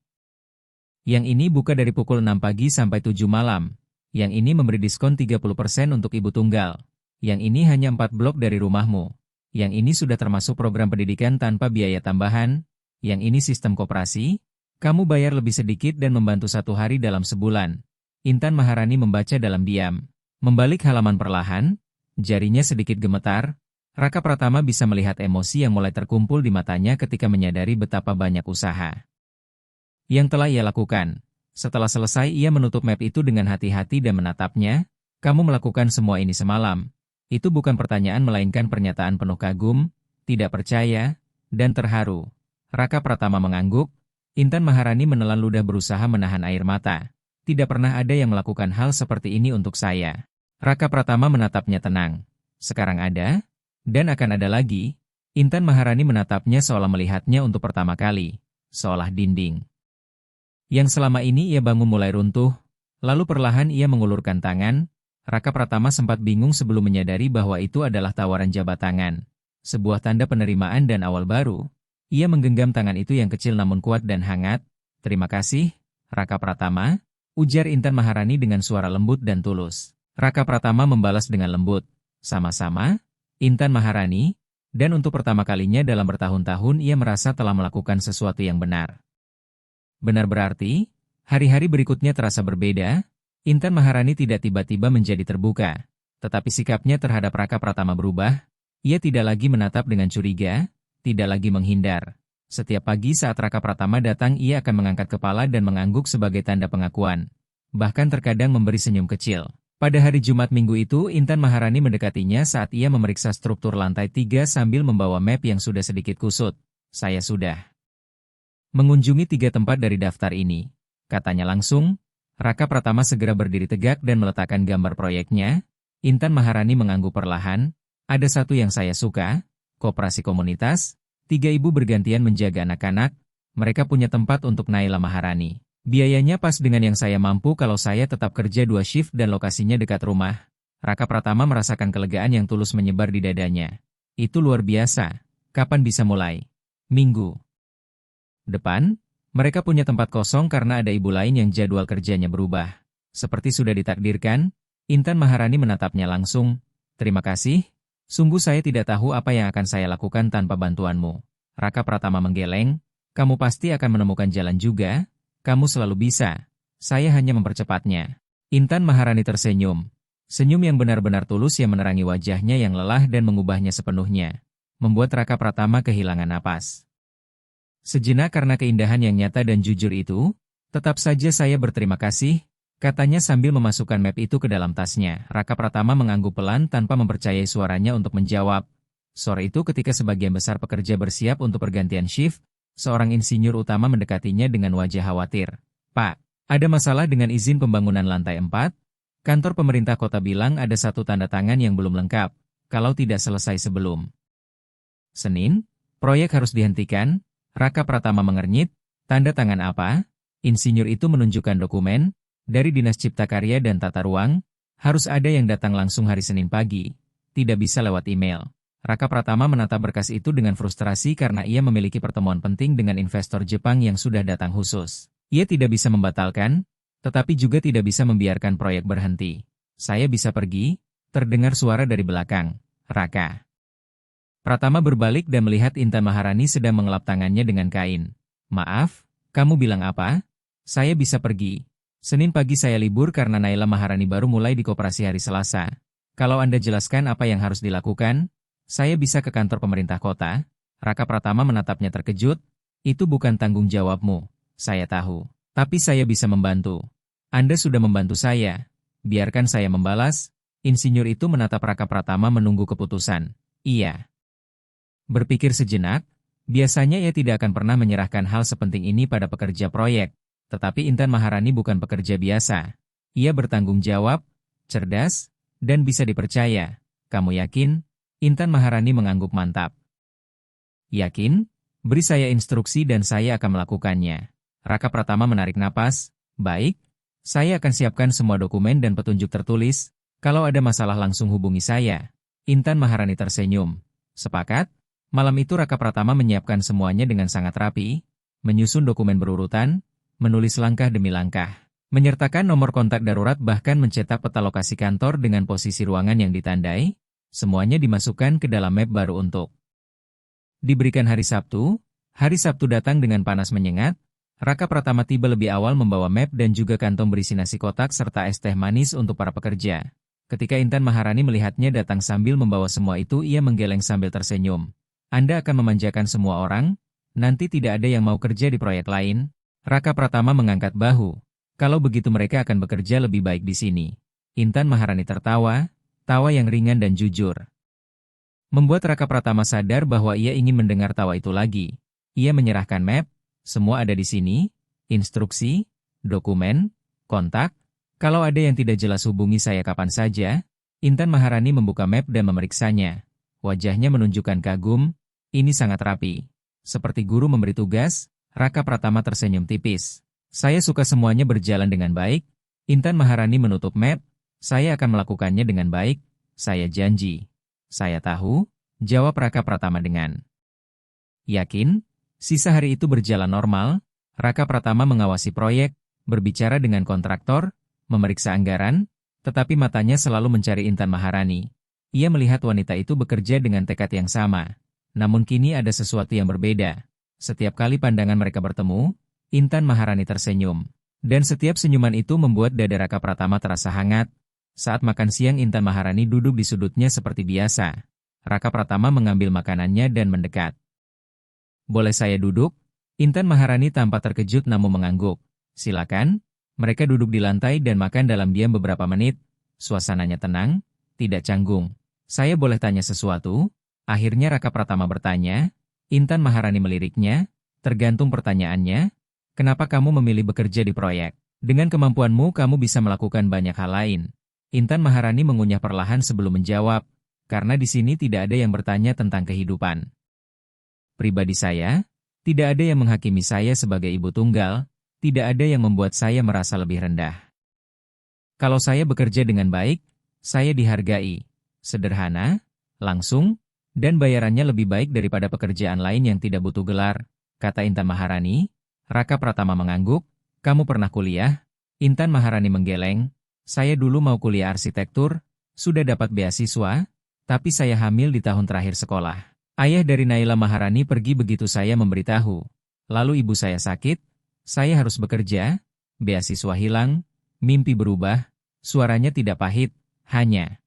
S1: Yang ini buka dari pukul 6 pagi sampai 7 malam. Yang ini memberi diskon 30% untuk ibu tunggal. Yang ini hanya 4 blok dari rumahmu. Yang ini sudah termasuk program pendidikan tanpa biaya tambahan. Yang ini sistem koperasi. Kamu bayar lebih sedikit dan membantu 1 hari dalam sebulan. Intan Maharani membaca dalam diam. Membalik halaman perlahan, jarinya sedikit gemetar. Raka Pratama bisa melihat emosi yang mulai terkumpul di matanya ketika menyadari betapa banyak usaha yang telah ia lakukan. Setelah selesai ia menutup map itu dengan hati-hati dan menatapnya. Kamu melakukan semua ini semalam. Itu bukan pertanyaan melainkan pernyataan penuh kagum, tidak percaya, dan terharu. Raka Pratama mengangguk. Intan Maharani menelan ludah berusaha menahan air mata. Tidak pernah ada yang melakukan hal seperti ini untuk saya. Raka Pratama menatapnya tenang. Sekarang ada, dan akan ada lagi. Intan Maharani menatapnya seolah melihatnya untuk pertama kali. Seolah dinding yang selama ini ia bangun mulai runtuh, lalu perlahan ia mengulurkan tangan. Raka Pratama sempat bingung sebelum menyadari bahwa itu adalah tawaran jabat tangan. Sebuah tanda penerimaan dan awal baru. Ia menggenggam tangan itu yang kecil namun kuat dan hangat. Terima kasih, Raka Pratama, ujar Intan Maharani dengan suara lembut dan tulus. Raka Pratama membalas dengan lembut. Sama-sama, Intan Maharani, dan untuk pertama kalinya dalam bertahun-tahun ia merasa telah melakukan sesuatu yang benar. Benar berarti, hari-hari berikutnya terasa berbeda. Intan Maharani tidak tiba-tiba menjadi terbuka. Tetapi sikapnya terhadap Raka Pratama berubah. Ia tidak lagi menatap dengan curiga, tidak lagi menghindar. Setiap pagi saat Raka Pratama datang ia akan mengangkat kepala dan mengangguk sebagai tanda pengakuan. Bahkan terkadang memberi senyum kecil. Pada hari Jumat minggu itu, Intan Maharani mendekatinya saat ia memeriksa struktur lantai 3 sambil membawa map yang sudah sedikit kusut. Saya sudah mengunjungi 3 tempat dari daftar ini, katanya langsung. Raka Pratama segera berdiri tegak dan meletakkan gambar proyeknya. Intan Maharani mengangguk perlahan. Ada satu yang saya suka, koperasi komunitas. 3 ibu bergantian menjaga anak-anak. Mereka punya tempat untuk Naila Maharani. Biayanya pas dengan yang saya mampu kalau saya tetap kerja 2 shift dan lokasinya dekat rumah. Raka Pratama merasakan kelegaan yang tulus menyebar di dadanya. Itu luar biasa. Kapan bisa mulai? Minggu depan, mereka punya tempat kosong karena ada ibu lain yang jadwal kerjanya berubah. Seperti sudah ditakdirkan, Intan Maharani menatapnya langsung. Terima kasih. Sungguh saya tidak tahu apa yang akan saya lakukan tanpa bantuanmu. Raka Pratama menggeleng. Kamu pasti akan menemukan jalan juga. Kamu selalu bisa. Saya hanya mempercepatnya. Intan Maharani tersenyum. Senyum yang benar-benar tulus yang menerangi wajahnya yang lelah dan mengubahnya sepenuhnya. Membuat Raka Pratama kehilangan napas. Sejenak karena keindahan yang nyata dan jujur itu, tetap saja saya berterima kasih, katanya sambil memasukkan map itu ke dalam tasnya. Raka Pratama mengangguk pelan tanpa mempercayai suaranya untuk menjawab. Sore itu ketika sebagian besar pekerja bersiap untuk pergantian shift, seorang insinyur utama mendekatinya dengan wajah khawatir. Pak, ada masalah dengan izin pembangunan lantai 4? Kantor pemerintah kota bilang ada satu tanda tangan yang belum lengkap, kalau tidak selesai sebelum Senin, proyek harus dihentikan. Raka Pratama mengernyit. Tanda tangan apa? Insinyur itu menunjukkan dokumen dari Dinas Cipta Karya dan Tata Ruang. Harus ada yang datang langsung hari Senin pagi. Tidak bisa lewat email. Raka Pratama menatap berkas itu dengan frustrasi karena ia memiliki pertemuan penting dengan investor Jepang yang sudah datang khusus. Ia tidak bisa membatalkan, tetapi juga tidak bisa membiarkan proyek berhenti. Saya bisa pergi, terdengar suara dari belakang. Raka Pratama berbalik dan melihat Intan Maharani sedang mengelap tangannya dengan kain. Maaf, kamu bilang apa? Saya bisa pergi. Senin pagi saya libur karena Naila Maharani baru mulai di koperasi hari Selasa. Kalau Anda jelaskan apa yang harus dilakukan, saya bisa ke kantor pemerintah kota. Raka Pratama menatapnya terkejut. Itu bukan tanggung jawabmu. Saya tahu. Tapi saya bisa membantu. Anda sudah membantu saya. Biarkan saya membalas. Insinyur itu menatap Raka Pratama menunggu keputusan. Iya. Berpikir sejenak, biasanya ia tidak akan pernah menyerahkan hal sepenting ini pada pekerja proyek. Tetapi Intan Maharani bukan pekerja biasa. Ia bertanggung jawab, cerdas, dan bisa dipercaya. Kamu yakin? Intan Maharani mengangguk mantap. Yakin? Beri saya instruksi dan saya akan melakukannya. Raka Pratama menarik napas. Baik, saya akan siapkan semua dokumen dan petunjuk tertulis. Kalau ada masalah langsung hubungi saya. Intan Maharani tersenyum. Sepakat? Malam itu Raka Pratama menyiapkan semuanya dengan sangat rapi, menyusun dokumen berurutan, menulis langkah demi langkah, menyertakan nomor kontak darurat bahkan mencetak peta lokasi kantor dengan posisi ruangan yang ditandai, semuanya dimasukkan ke dalam map baru untuk diberikan hari Sabtu. Hari Sabtu datang dengan panas menyengat. Raka Pratama tiba lebih awal membawa map dan juga kantong berisi nasi kotak serta es teh manis untuk para pekerja. Ketika Intan Maharani melihatnya datang sambil membawa semua itu, ia menggeleng sambil tersenyum. Anda akan memanjakan semua orang? Nanti tidak ada yang mau kerja di proyek lain? Raka Pratama mengangkat bahu. Kalau begitu mereka akan bekerja lebih baik di sini. Intan Maharani tertawa, tawa yang ringan dan jujur. Membuat Raka Pratama sadar bahwa ia ingin mendengar tawa itu lagi. Ia menyerahkan map, semua ada di sini, instruksi, dokumen, kontak. Kalau ada yang tidak jelas hubungi saya kapan saja. Intan Maharani membuka map dan memeriksanya. Wajahnya menunjukkan kagum. Ini sangat rapi. Seperti guru memberi tugas, Raka Pratama tersenyum tipis. Saya suka semuanya berjalan dengan baik. Intan Maharani menutup map. Saya akan melakukannya dengan baik. Saya janji. Saya tahu, jawab Raka Pratama dengan yakin. Sisa hari itu berjalan normal. Raka Pratama mengawasi proyek, berbicara dengan kontraktor, memeriksa anggaran, tetapi matanya selalu mencari Intan Maharani. Ia melihat wanita itu bekerja dengan tekad yang sama. Namun kini ada sesuatu yang berbeda. Setiap kali pandangan mereka bertemu, Intan Maharani tersenyum. Dan setiap senyuman itu membuat dada Raka Pratama terasa hangat. Saat makan siang Intan Maharani duduk di sudutnya seperti biasa. Raka Pratama mengambil makanannya dan mendekat. "Boleh saya duduk?" Intan Maharani tampak terkejut namun mengangguk. "Silakan." Mereka duduk di lantai dan makan dalam diam beberapa menit. Suasananya tenang, tidak canggung. "Saya boleh tanya sesuatu?" Akhirnya Raka Pratama bertanya. Intan Maharani meliriknya. "Tergantung pertanyaannya. Kenapa kamu memilih bekerja di proyek? Dengan kemampuanmu kamu bisa melakukan banyak hal lain." Intan Maharani mengunyah perlahan sebelum menjawab, karena di sini tidak ada yang bertanya tentang kehidupan pribadi saya, tidak ada yang menghakimi saya sebagai ibu tunggal, tidak ada yang membuat saya merasa lebih rendah. Kalau saya bekerja dengan baik, saya dihargai, sederhana, langsung, dan bayarannya lebih baik daripada pekerjaan lain yang tidak butuh gelar, kata Intan Maharani. Raka Pratama mengangguk. "Kamu pernah kuliah?" Intan Maharani menggeleng. "Saya dulu mau kuliah arsitektur, sudah dapat beasiswa, tapi saya hamil di tahun terakhir sekolah. Ayah dari Naila Maharani pergi begitu saya memberitahu. Lalu ibu saya sakit, saya harus bekerja, beasiswa hilang, mimpi berubah." Suaranya tidak pahit, hanya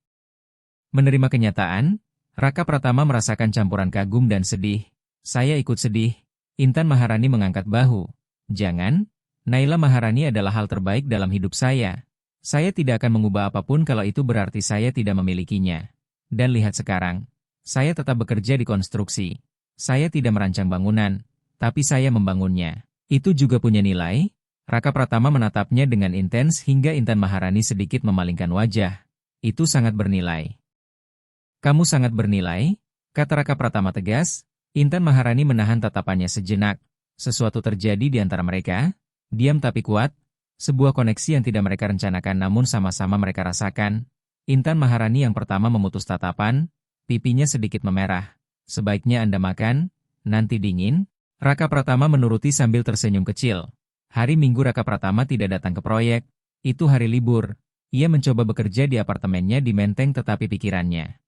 S1: menerima kenyataan. Raka Pratama merasakan campuran kagum dan sedih. "Saya ikut sedih." Intan Maharani mengangkat bahu. "Jangan, Naila Maharani adalah hal terbaik dalam hidup saya. Saya tidak akan mengubah apapun kalau itu berarti saya tidak memilikinya. Dan lihat sekarang, saya tetap bekerja di konstruksi. Saya tidak merancang bangunan, tapi saya membangunnya. Itu juga punya nilai." Raka Pratama menatapnya dengan intens hingga Intan Maharani sedikit memalingkan wajah. "Itu sangat bernilai." "Kamu sangat bernilai," kata Raka Pratama tegas. Intan Maharani menahan tatapannya sejenak. Sesuatu terjadi di antara mereka, diam tapi kuat, sebuah koneksi yang tidak mereka rencanakan namun sama-sama mereka rasakan. Intan Maharani yang pertama memutus tatapan, pipinya sedikit memerah. "Sebaiknya Anda makan, nanti dingin." Raka Pratama menuruti sambil tersenyum kecil. Hari Minggu Raka Pratama tidak datang ke proyek, itu hari libur. Ia mencoba bekerja di apartemennya di Menteng tetapi pikirannya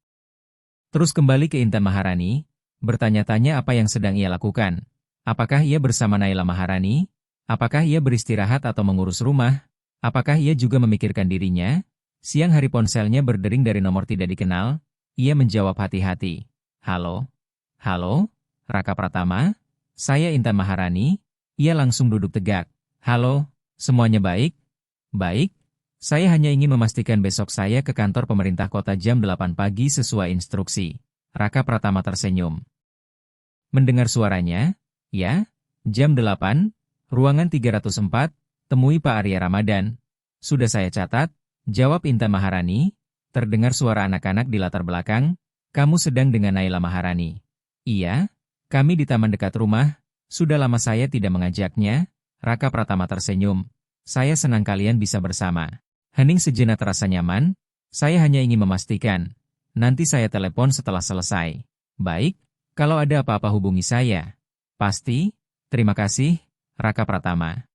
S1: terus kembali ke Intan Maharani, bertanya-tanya apa yang sedang ia lakukan. Apakah ia bersama Naila Maharani? Apakah ia beristirahat atau mengurus rumah? Apakah ia juga memikirkan dirinya? Siang hari ponselnya berdering dari nomor tidak dikenal. Ia menjawab hati-hati. "Halo? Halo? Raka Pratama? Saya Intan Maharani." Ia langsung duduk tegak. "Halo, semuanya baik?" "Baik. Saya hanya ingin memastikan besok saya ke kantor pemerintah kota jam 8 pagi sesuai instruksi." Raka Pratama tersenyum. Mendengar suaranya, "Ya, jam 8, ruangan 304, temui Pak Arya Ramadan." "Sudah saya catat," jawab Intan Maharani. Terdengar suara anak-anak di latar belakang. "Kamu sedang dengan Naila Maharani?" "Iya, kami di taman dekat rumah. Sudah lama saya tidak mengajaknya." Raka Pratama tersenyum. "Saya senang kalian bisa bersama." Hening sejenak terasa nyaman. "Saya hanya ingin memastikan. Nanti saya telepon setelah selesai." "Baik, kalau ada apa-apa hubungi saya." "Pasti, terima kasih, Raka Pratama."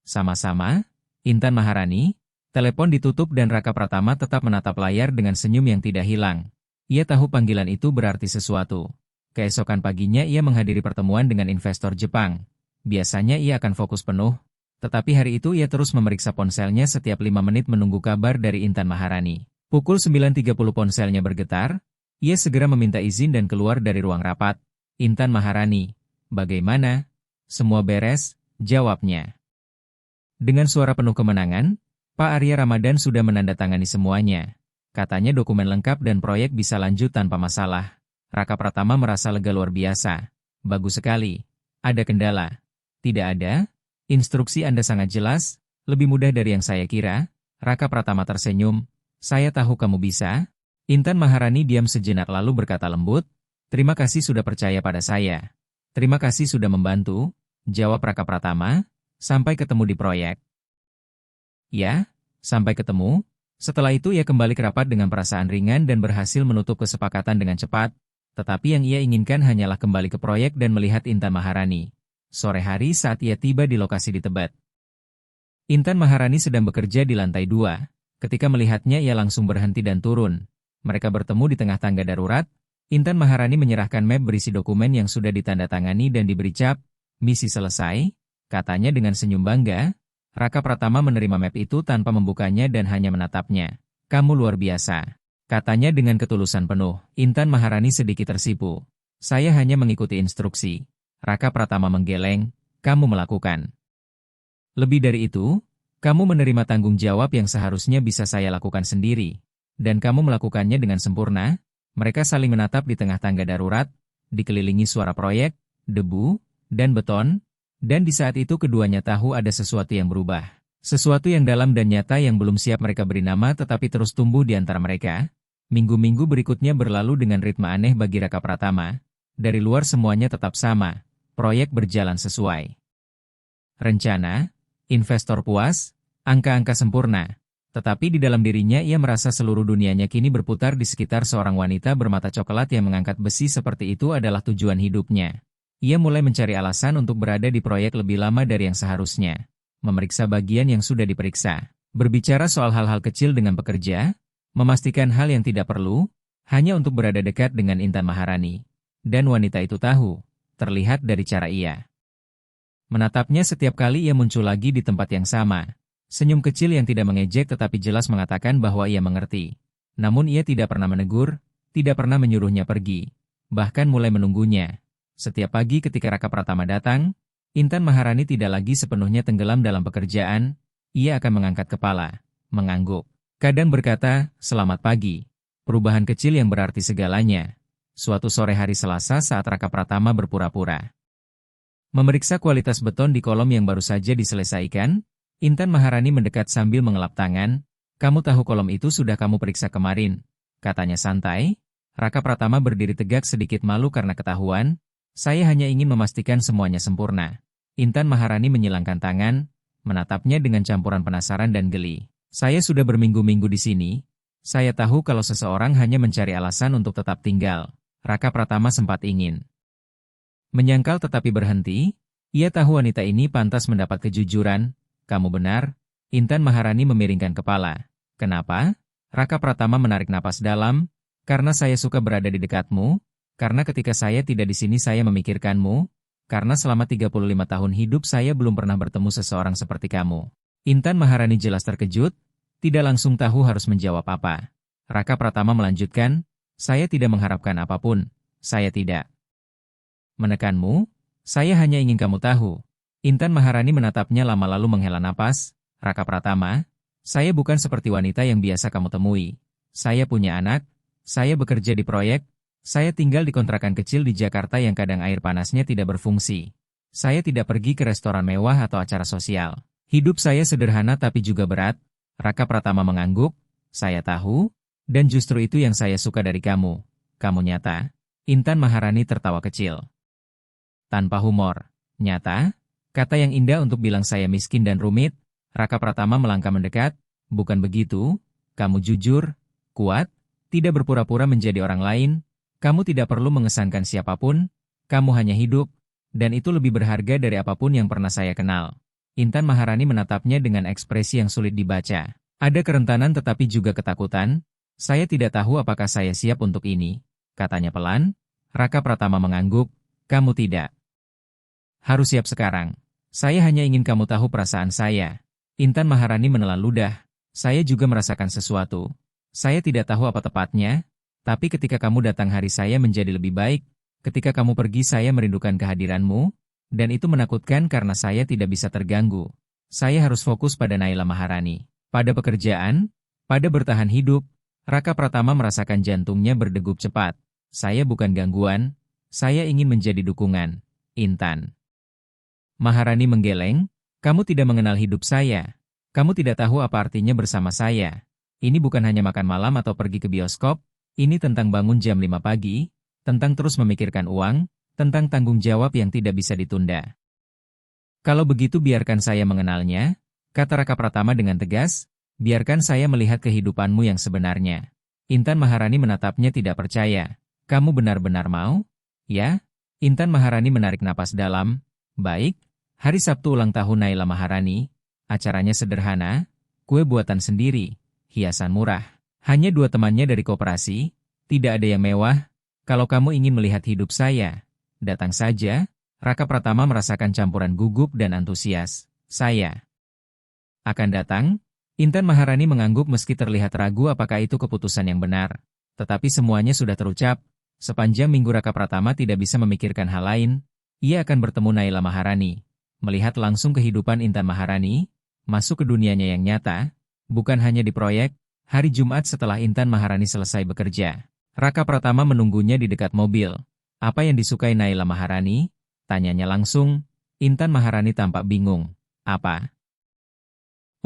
S1: "Sama-sama, Intan Maharani." Telepon ditutup dan Raka Pratama tetap menatap layar dengan senyum yang tidak hilang. Ia tahu panggilan itu berarti sesuatu. Keesokan paginya ia menghadiri pertemuan dengan investor Jepang. Biasanya ia akan fokus penuh, tetapi hari itu ia terus memeriksa ponselnya setiap 5 menit menunggu kabar dari Intan Maharani. Pukul 9.30 ponselnya bergetar, ia segera meminta izin dan keluar dari ruang rapat. "Intan Maharani, bagaimana?" "Semua beres," jawabnya. Dengan suara penuh kemenangan, Pak Arya Ramadan sudah menandatangani semuanya. Katanya dokumen lengkap dan proyek bisa lanjut tanpa masalah. Raka Pratama merasa lega luar biasa. "Bagus sekali. Ada kendala?" "Tidak ada. Instruksi Anda sangat jelas, lebih mudah dari yang saya kira." Raka Pratama tersenyum. "Saya tahu kamu bisa." Intan Maharani diam sejenak lalu berkata lembut, "Terima kasih sudah percaya pada saya." "Terima kasih sudah membantu," jawab Raka Pratama. "Sampai ketemu di proyek." "Ya, sampai ketemu." Setelah itu ia kembali ke rapat dengan perasaan ringan dan berhasil menutup kesepakatan dengan cepat. Tetapi yang ia inginkan hanyalah kembali ke proyek dan melihat Intan Maharani. Sore hari saat ia tiba di lokasi di Tebet. Intan Maharani sedang bekerja di lantai 2. Ketika melihatnya ia langsung berhenti dan turun. Mereka bertemu di tengah tangga darurat. Intan Maharani menyerahkan map berisi dokumen yang sudah ditandatangani dan diberi cap. "Misi selesai," katanya dengan senyum bangga. Raka Pratama menerima map itu tanpa membukanya dan hanya menatapnya. Kamu luar biasa, katanya dengan ketulusan penuh. Intan Maharani sedikit tersipu. Saya hanya mengikuti instruksi. Raka Pratama menggeleng, kamu melakukan. Lebih dari itu, kamu menerima tanggung jawab yang seharusnya bisa saya lakukan sendiri. Dan kamu melakukannya dengan sempurna. Mereka saling menatap di tengah tangga darurat, dikelilingi suara proyek, debu, dan beton, dan di saat itu keduanya tahu ada sesuatu yang berubah. Sesuatu yang dalam dan nyata yang belum siap mereka beri nama tetapi terus tumbuh di antara mereka. Minggu-minggu berikutnya berlalu dengan ritme aneh bagi Raka Pratama. Dari luar semuanya tetap sama, proyek berjalan sesuai rencana, investor puas, angka-angka sempurna. Tetapi di dalam dirinya ia merasa seluruh dunianya kini berputar di sekitar seorang wanita bermata coklat yang mengangkat besi seperti itu adalah tujuan hidupnya. Ia mulai mencari alasan untuk berada di proyek lebih lama dari yang seharusnya. Memeriksa bagian yang sudah diperiksa. Berbicara soal hal-hal kecil dengan pekerja, memastikan hal yang tidak perlu, hanya untuk berada dekat dengan Intan Maharani. Dan wanita itu tahu, terlihat dari cara ia menatapnya setiap kali ia muncul lagi di tempat yang sama. Senyum kecil yang tidak mengejek tetapi jelas mengatakan bahwa ia mengerti. Namun ia tidak pernah menegur, tidak pernah menyuruhnya pergi. Bahkan mulai menunggunya. Setiap pagi ketika Raka Pratama datang, Intan Maharani tidak lagi sepenuhnya tenggelam dalam pekerjaan, ia akan mengangkat kepala, mengangguk. Kadang berkata, selamat pagi. Perubahan kecil yang berarti segalanya. Suatu sore hari Selasa saat Raka Pratama berpura-pura memeriksa kualitas beton di kolom yang baru saja diselesaikan, Intan Maharani mendekat sambil mengelap tangan. Kamu tahu kolom itu sudah kamu periksa kemarin, katanya santai. Raka Pratama berdiri tegak sedikit malu karena ketahuan. Saya hanya ingin memastikan semuanya sempurna. Intan Maharani menyilangkan tangan, menatapnya dengan campuran penasaran dan geli. Saya sudah berminggu-minggu di sini. Saya tahu kalau seseorang hanya mencari alasan untuk tetap tinggal. Raka Pratama sempat ingin menyangkal tetapi berhenti. Ia tahu wanita ini pantas mendapat kejujuran. Kamu benar. Intan Maharani memiringkan kepala. Kenapa? Raka Pratama menarik napas dalam. Karena saya suka berada di dekatmu. Karena ketika saya tidak di sini saya memikirkanmu. Karena selama 35 tahun hidup saya belum pernah bertemu seseorang seperti kamu. Intan Maharani jelas terkejut. Tidak langsung tahu harus menjawab apa. Raka Pratama melanjutkan. Saya tidak mengharapkan apapun. Saya tidak menekanmu, saya hanya ingin kamu tahu. Intan Maharani menatapnya lama lalu menghela napas. Raka Pratama, saya bukan seperti wanita yang biasa kamu temui. Saya punya anak, saya bekerja di proyek, saya tinggal di kontrakan kecil di Jakarta yang kadang air panasnya tidak berfungsi. Saya tidak pergi ke restoran mewah atau acara sosial. Hidup saya sederhana tapi juga berat. Raka Pratama mengangguk. Saya tahu, dan justru itu yang saya suka dari kamu. Kamu nyata. Intan Maharani tertawa kecil. Tanpa humor. Nyata? Kata yang indah untuk bilang saya miskin dan rumit. Raka Pratama melangkah mendekat. Bukan begitu. Kamu jujur, kuat, tidak berpura-pura menjadi orang lain. Kamu tidak perlu mengesankan siapapun. Kamu hanya hidup. Dan itu lebih berharga dari apapun yang pernah saya kenal. Intan Maharani menatapnya dengan ekspresi yang sulit dibaca. Ada kerentanan tetapi juga ketakutan. Saya tidak tahu apakah saya siap untuk ini. Katanya pelan. Raka Pratama mengangguk. Kamu tidak harus siap sekarang. Saya hanya ingin kamu tahu perasaan saya. Intan Maharani menelan ludah. Saya juga merasakan sesuatu. Saya tidak tahu apa tepatnya, tapi ketika kamu datang hari saya menjadi lebih baik. Ketika kamu pergi saya merindukan kehadiranmu, dan itu menakutkan karena saya tidak bisa terganggu. Saya harus fokus pada Naila Maharani. Pada pekerjaan, pada bertahan hidup. Raka Pratama merasakan jantungnya berdegup cepat. Saya bukan gangguan, saya ingin menjadi dukungan. Intan Maharani menggeleng, kamu tidak mengenal hidup saya. Kamu tidak tahu apa artinya bersama saya. Ini bukan hanya makan malam atau pergi ke bioskop, ini tentang bangun jam 5 pagi, tentang terus memikirkan uang, tentang tanggung jawab yang tidak bisa ditunda. Kalau begitu biarkan saya mengenalnya, kata Raka Pratama dengan tegas, biarkan saya melihat kehidupanmu yang sebenarnya. Intan Maharani menatapnya tidak percaya. Kamu benar-benar mau? Ya? Intan Maharani menarik napas dalam. Baik, hari Sabtu ulang tahun Naila Maharani. Acaranya sederhana, kue buatan sendiri, hiasan murah. Hanya 2 temannya dari koperasi, tidak ada yang mewah. Kalau kamu ingin melihat hidup saya, datang saja. Raka Pratama merasakan campuran gugup dan antusias. Saya Akan datang? Intan Maharani mengangguk meski terlihat ragu apakah itu keputusan yang benar. Tetapi semuanya sudah terucap. Sepanjang minggu Raka Pratama tidak bisa memikirkan hal lain, ia akan bertemu Naila Maharani. Melihat langsung kehidupan Intan Maharani, masuk ke dunianya yang nyata, bukan hanya di proyek. Hari Jumat setelah Intan Maharani selesai bekerja, Raka Pratama menunggunya di dekat mobil. Apa yang disukai Naila Maharani? Tanyanya langsung. Intan Maharani tampak bingung. Apa?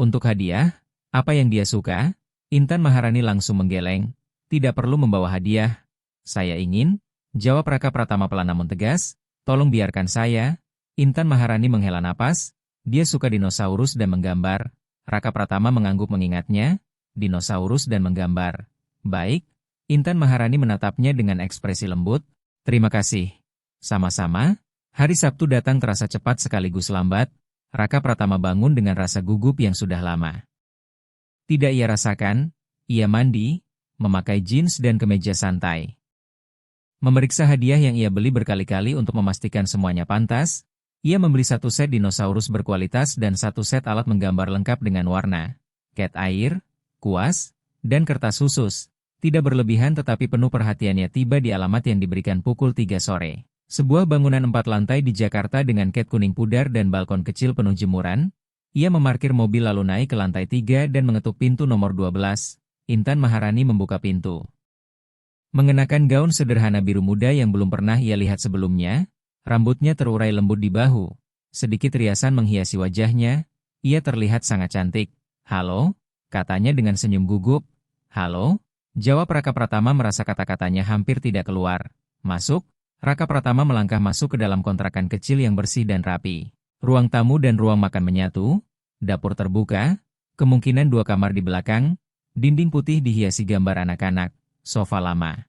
S1: Untuk hadiah? Apa yang dia suka? Intan Maharani langsung menggeleng. Tidak perlu membawa hadiah. Saya ingin, jawab Raka Pratama pelan namun tegas. Tolong biarkan saya. Intan Maharani menghela napas. Dia suka dinosaurus dan menggambar. Raka Pratama mengangguk mengingatnya. Dinosaurus dan menggambar. Baik. Intan Maharani menatapnya dengan ekspresi lembut. Terima kasih. Sama-sama. Hari Sabtu datang terasa cepat sekaligus lambat. Raka Pratama bangun dengan rasa gugup yang sudah lama. Tidak ia rasakan, ia mandi, memakai jeans dan kemeja santai. Memeriksa hadiah yang ia beli berkali-kali untuk memastikan semuanya pantas, ia membeli satu set dinosaurus berkualitas dan satu set alat menggambar lengkap dengan warna, cat air, kuas, dan kertas khusus. Tidak berlebihan tetapi penuh perhatiannya tiba di alamat yang diberikan pukul 3 sore. Sebuah bangunan 4 lantai di Jakarta dengan cat kuning pudar dan balkon kecil penuh jemuran. Ia memarkir mobil lalu naik ke lantai 3 dan mengetuk pintu nomor 12. Intan Maharani membuka pintu. Mengenakan gaun sederhana biru muda yang belum pernah ia lihat sebelumnya, rambutnya terurai lembut di bahu. Sedikit riasan menghiasi wajahnya, ia terlihat sangat cantik. Halo? Katanya dengan senyum gugup. Halo? Jawab Raka Pratama merasa kata-katanya hampir tidak keluar. Masuk? Raka Pratama melangkah masuk ke dalam kontrakan kecil yang bersih dan rapi. Ruang tamu dan ruang makan menyatu, dapur terbuka, kemungkinan 2 kamar di belakang, dinding putih dihiasi gambar anak-anak, sofa lama.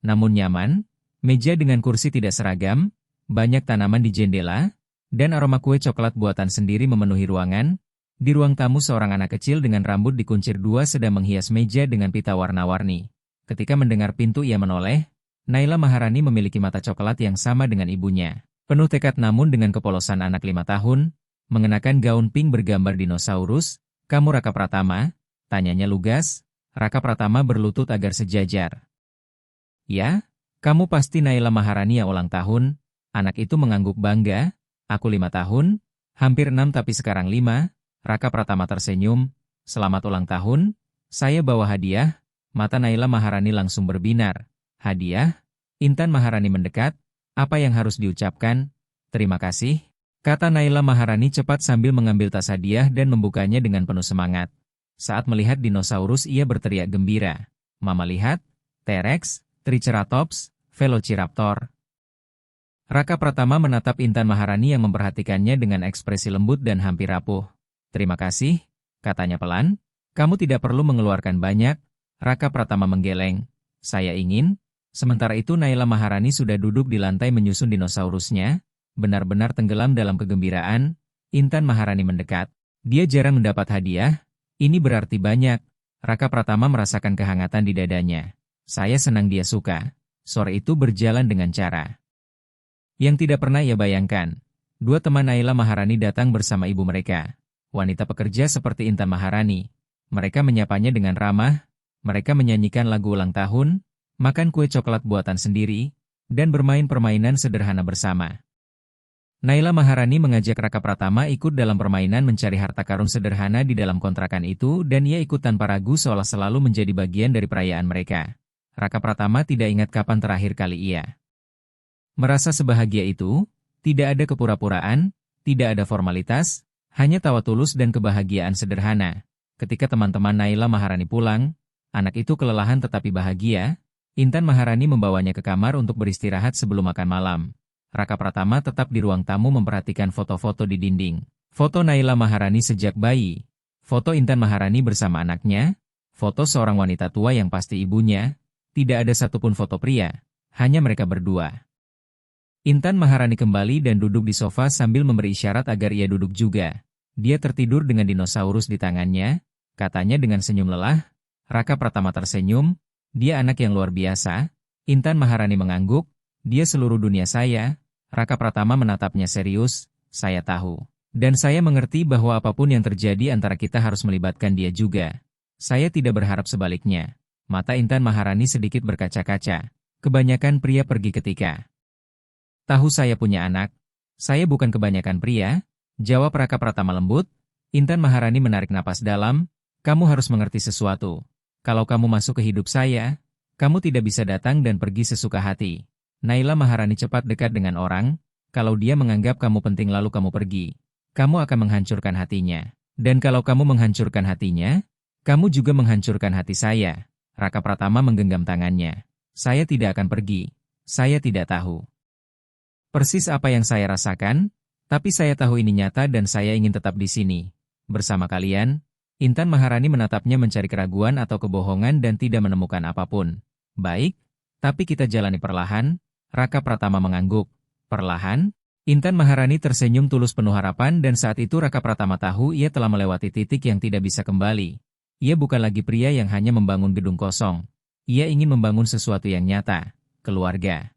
S1: Namun nyaman, meja dengan kursi tidak seragam, banyak tanaman di jendela, dan aroma kue coklat buatan sendiri memenuhi ruangan. Di ruang tamu seorang anak kecil dengan rambut dikuncir 2 sedang menghias meja dengan pita warna-warni. Ketika mendengar pintu ia menoleh. Naila Maharani memiliki mata coklat yang sama dengan ibunya. Penuh tekad namun dengan kepolosan anak 5 tahun, mengenakan gaun pink bergambar dinosaurus. Kamu Raka Pratama? Tanyanya lugas. Raka Pratama berlutut agar sejajar. Ya, kamu pasti Naila Maharani yang ulang tahun. Anak itu mengangguk bangga. Aku 5 tahun, hampir 6 tapi sekarang 5. Raka Pratama tersenyum. Selamat ulang tahun. Saya bawa hadiah. Mata Naila Maharani langsung berbinar. Hadiah? Intan Maharani mendekat. Apa yang harus diucapkan? Terima kasih. Kata Naila Maharani cepat sambil mengambil tas hadiah dan membukanya dengan penuh semangat. Saat melihat dinosaurus ia berteriak gembira. Mama lihat, T-Rex, Triceratops, Velociraptor. Raka Pratama menatap Intan Maharani yang memperhatikannya dengan ekspresi lembut dan hampir rapuh. Terima kasih, katanya pelan. Kamu tidak perlu mengeluarkan banyak. Raka Pratama menggeleng. Saya ingin. Sementara itu Naila Maharani sudah duduk di lantai menyusun dinosaurusnya. Benar-benar tenggelam dalam kegembiraan. Intan Maharani mendekat. Dia jarang mendapat hadiah. Ini berarti banyak. Raka Pratama merasakan kehangatan di dadanya. Saya senang dia suka. Sore itu berjalan dengan cara yang tidak pernah ia bayangkan. 2 teman Naila Maharani datang bersama ibu mereka. Wanita pekerja seperti Intan Maharani. Mereka menyapanya dengan ramah. Mereka menyanyikan lagu ulang tahun, makan kue coklat buatan sendiri, dan bermain permainan sederhana bersama. Naila Maharani mengajak Raka Pratama ikut dalam permainan mencari harta karun sederhana di dalam kontrakan itu dan ia ikut tanpa ragu seolah selalu menjadi bagian dari perayaan mereka. Raka Pratama tidak ingat kapan terakhir kali ia merasa sebahagia itu. Tidak ada kepura-puraan, tidak ada formalitas, hanya tawa tulus dan kebahagiaan sederhana. Ketika teman-teman Naila Maharani pulang, anak itu kelelahan tetapi bahagia. Intan Maharani membawanya ke kamar untuk beristirahat sebelum makan malam. Raka Pratama tetap di ruang tamu memperhatikan foto-foto di dinding. Foto Naila Maharani sejak bayi. Foto Intan Maharani bersama anaknya. Foto seorang wanita tua yang pasti ibunya. Tidak ada satupun foto pria. Hanya mereka berdua. Intan Maharani kembali dan duduk di sofa sambil memberi isyarat agar ia duduk juga. Dia tertidur dengan dinosaurus di tangannya. Katanya dengan senyum lelah. Raka Pratama tersenyum. Dia anak yang luar biasa. Intan Maharani mengangguk. Dia seluruh dunia saya. Raka Pratama menatapnya serius. Saya tahu. Dan saya mengerti bahwa apapun yang terjadi antara kita harus melibatkan dia juga. Saya tidak berharap sebaliknya. Mata Intan Maharani sedikit berkaca-kaca. Kebanyakan pria pergi ketika tahu saya punya anak. Saya bukan kebanyakan pria, jawab Raka Pratama lembut. Intan Maharani menarik napas dalam. Kamu harus mengerti sesuatu. Kalau kamu masuk ke hidup saya, kamu tidak bisa datang dan pergi sesuka hati. Naila Maharani cepat dekat dengan orang. Kalau dia menganggap kamu penting lalu kamu pergi, kamu akan menghancurkan hatinya. Dan kalau kamu menghancurkan hatinya, kamu juga menghancurkan hati saya. Raka Pratama menggenggam tangannya. Saya tidak akan pergi. Saya tidak tahu persis apa yang saya rasakan, tapi saya tahu ini nyata dan saya ingin tetap di sini. Bersama kalian. Intan Maharani menatapnya mencari keraguan atau kebohongan dan tidak menemukan apapun. Baik, tapi kita jalani perlahan. Raka Pratama mengangguk. Perlahan? Intan Maharani tersenyum tulus penuh harapan dan saat itu Raka Pratama tahu ia telah melewati titik yang tidak bisa kembali. Ia bukan lagi pria yang hanya membangun gedung kosong. Ia ingin membangun sesuatu yang nyata. Keluarga.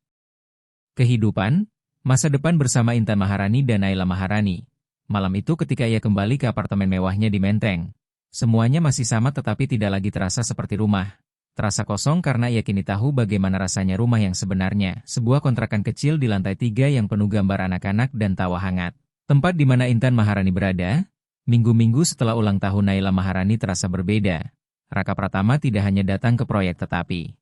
S1: Kehidupan. Masa depan bersama Intan Maharani dan Naila Maharani. Malam itu ketika ia kembali ke apartemen mewahnya di Menteng. Semuanya masih sama tetapi tidak lagi terasa seperti rumah. Terasa kosong karena ia kini tahu bagaimana rasanya rumah yang sebenarnya. Sebuah kontrakan kecil di lantai 3 yang penuh gambar anak-anak dan tawa hangat. Tempat di mana Intan Maharani berada, minggu-minggu setelah ulang tahun Naila Maharani terasa berbeda. Raka Pratama tidak hanya datang ke proyek tetapi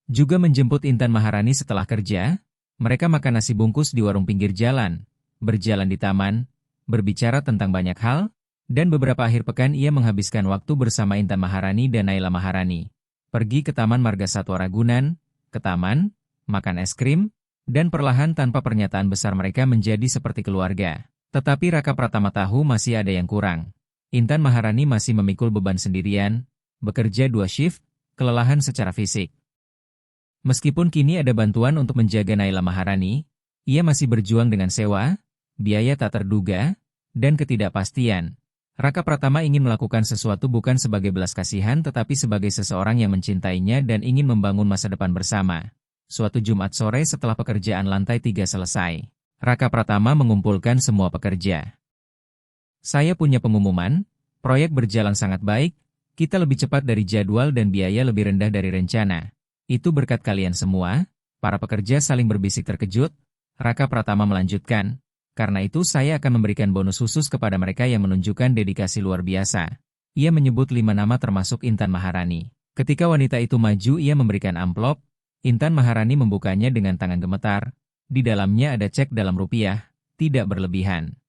S1: juga menjemput Intan Maharani setelah kerja. Mereka makan nasi bungkus di warung pinggir jalan, berjalan di taman, berbicara tentang banyak hal, dan beberapa akhir pekan ia menghabiskan waktu bersama Intan Maharani dan Naila Maharani. Pergi ke Taman Marga Satwa Ragunan, ke taman, makan es krim, dan perlahan tanpa pernyataan besar mereka menjadi seperti keluarga. Tetapi Raka Pratama tahu masih ada yang kurang. Intan Maharani masih memikul beban sendirian, bekerja 2 shift, kelelahan secara fisik. Meskipun kini ada bantuan untuk menjaga Naila Maharani, ia masih berjuang dengan sewa, biaya tak terduga, dan ketidakpastian. Raka Pratama ingin melakukan sesuatu bukan sebagai belas kasihan tetapi sebagai seseorang yang mencintainya dan ingin membangun masa depan bersama. Suatu Jumat sore setelah pekerjaan lantai 3 selesai, Raka Pratama mengumpulkan semua pekerja. Saya punya pengumuman, proyek berjalan sangat baik, kita lebih cepat dari jadwal dan biaya lebih rendah dari rencana. Itu berkat kalian semua. Para pekerja saling berbisik terkejut. Raka Pratama melanjutkan. Karena itu saya akan memberikan bonus khusus kepada mereka yang menunjukkan dedikasi luar biasa. Ia menyebut 5 nama termasuk Intan Maharani. Ketika wanita itu maju ia memberikan amplop. Intan Maharani membukanya dengan tangan gemetar. Di dalamnya ada cek dalam rupiah, tidak berlebihan.